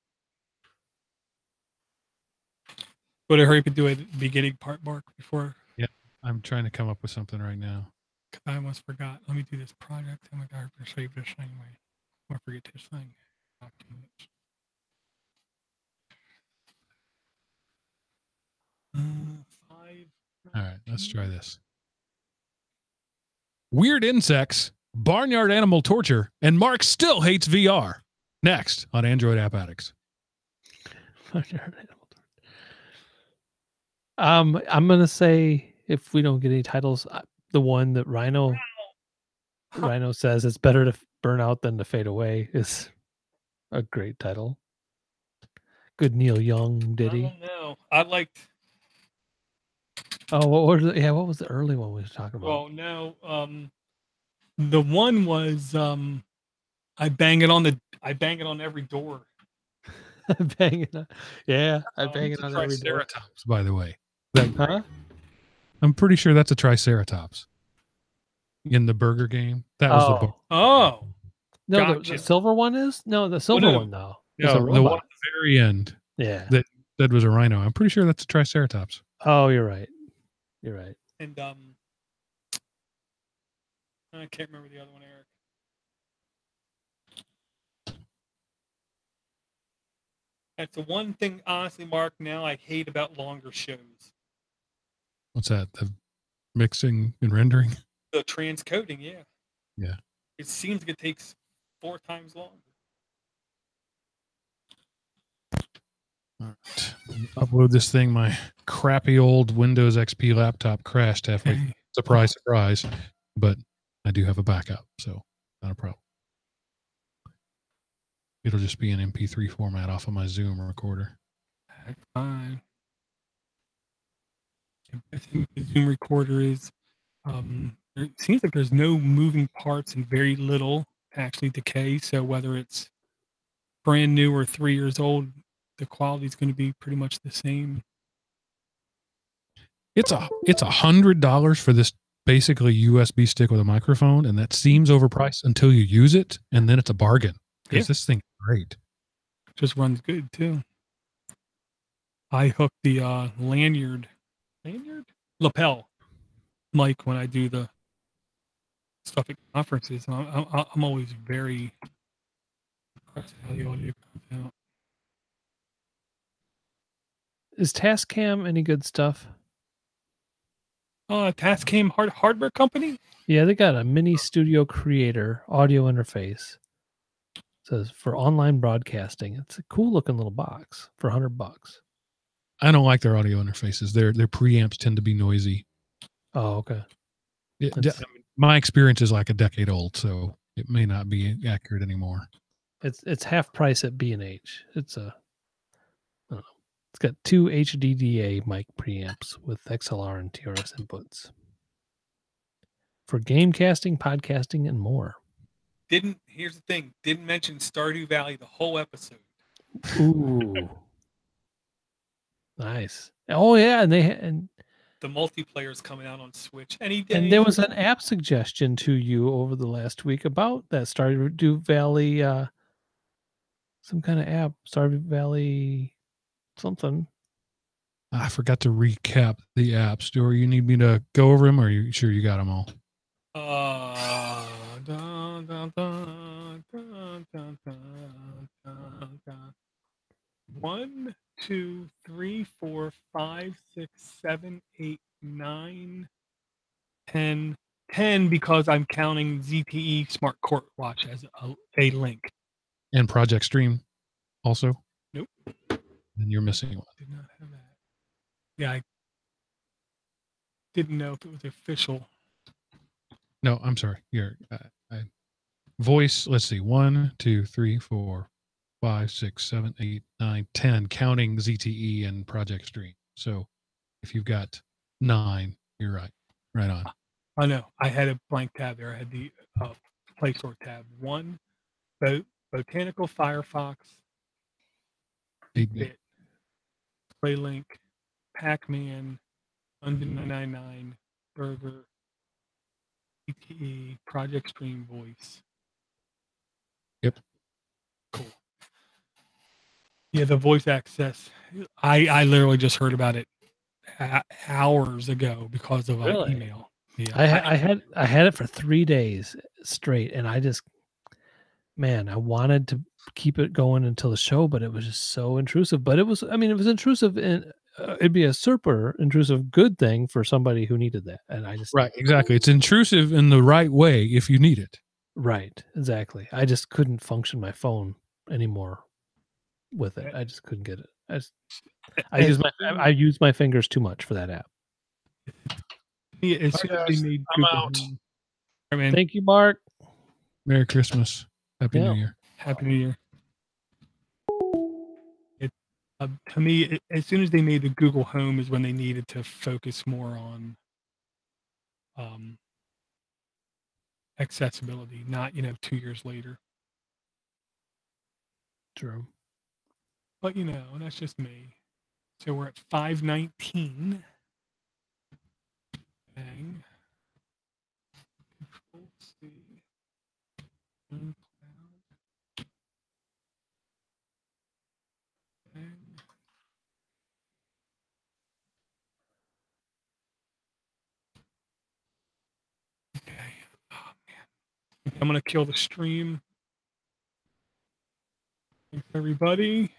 But I hurry up and do a beginning part, Mark, before. Yeah, I'm trying to come up with something right now. I almost forgot. Let me do this project. Oh my God, I'm going to save this anyway. I forget this thing. Documents. All right, let's try this. Weird insects, barnyard animal torture, and Mark still hates VR. Next on Android App Addicts. I'm gonna say, if we don't get any titles, the one that Rhino says it's better to burn out than to fade away is a great title. Good Neil Young ditty. I don't know. I liked. Oh, what was the early one we were talking about? Well, no. The one was I bang it on every door. I bang it on every door. Triceratops, by the way. Huh? I'm pretty sure that's a Triceratops in the burger game. That was the Oh. No, gotcha. the silver one is? No, the silver one though. No, the one at the very end. Yeah. That was a rhino. I'm pretty sure that's a Triceratops. Oh, you're right. You're right. And I can't remember the other one, Eric. That's the one thing, honestly, Mark, now I hate about longer shows. What's that? The mixing and rendering? The transcoding, yeah. Yeah. It seems like it takes 4 times longer. All right. Upload this thing. My crappy old Windows XP laptop crashed halfway. Surprise, surprise. But I do have a backup, so not a problem. It'll just be an MP3 format off of my Zoom recorder. That's fine. I think the Zoom recorder is, it seems like there's no moving parts and very little actually decay. So whether it's brand new or 3 years old, the quality is going to be pretty much the same. It's $100 for this basically USB stick with a microphone, and that seems overpriced until you use it, and then it's a bargain because this thing's great. Just runs good too. I hook the lapel mic when I do the stuff at conferences. I'm always very impressed how the audio comes out. Is Tascam any good stuff? Tascam hardware company. Yeah, they got a mini studio creator audio interface. It says for online broadcasting. It's a cool looking little box for $100. I don't like their audio interfaces. Their preamps tend to be noisy. Oh, okay. My experience is like a decade old, so it may not be accurate anymore. It's half price at B&H. It's I don't know. It's got 2 HDDA mic preamps with XLR and TRS inputs for game casting, podcasting, and more. Here's the thing. Didn't mention Stardew Valley the whole episode. Ooh, nice. Oh yeah, and the multiplayer's coming out on Switch any day. And there was an app suggestion to you over the last week about that Stardew Valley, some kind of app, Stardew Valley something. I forgot to recap the apps. Do you need me to go over them, or are you sure you got them all? One, 2, 3, 4, 5, 6, 7, 8, 9, 10. 10 because I'm counting ZTE Smart Court Watch as a link. And Project Stream also? Nope. Then you're missing one. Did not have that. Yeah, I didn't know if it was official. No, I'm sorry. Voice, let's see. 1, 2, 3, 4, 5, 6, 7, 8, 9, 10, counting ZTE and Project Stream. So if you've got 9, you're right. Right on. Oh, no. I had a blank tab there. I had the Play Store tab. 1, Botanical, Firefox, 8-bit. DisplayLink, PAC-MAN, London 999, Burger, ZTE, Project Stream, Voice. Yep. Cool. Yeah, the voice access. I literally just heard about it hours ago because of an email. Yeah, I had it for 3 days straight, and I wanted to keep it going until the show, but it was just so intrusive. But it was intrusive, and it'd be a super intrusive good thing for somebody who needed that. And I just right, exactly. It's intrusive in the right way if you need it. Right, exactly. I just couldn't function my phone anymore with it. I just couldn't get it. I use my fingers too much for that app. Yeah, as soon as they made Google out. Home. All right, man. Thank you, Mark. Merry Christmas. Happy New Year. Happy New Year. To me, as soon as they made the Google Home is when they needed to focus more on accessibility, not 2 years later. True. But that's just me. So we're at 519. Bang. Control C. Cloud. Bang. Okay. Oh man. I'm gonna kill the stream. Thanks everybody.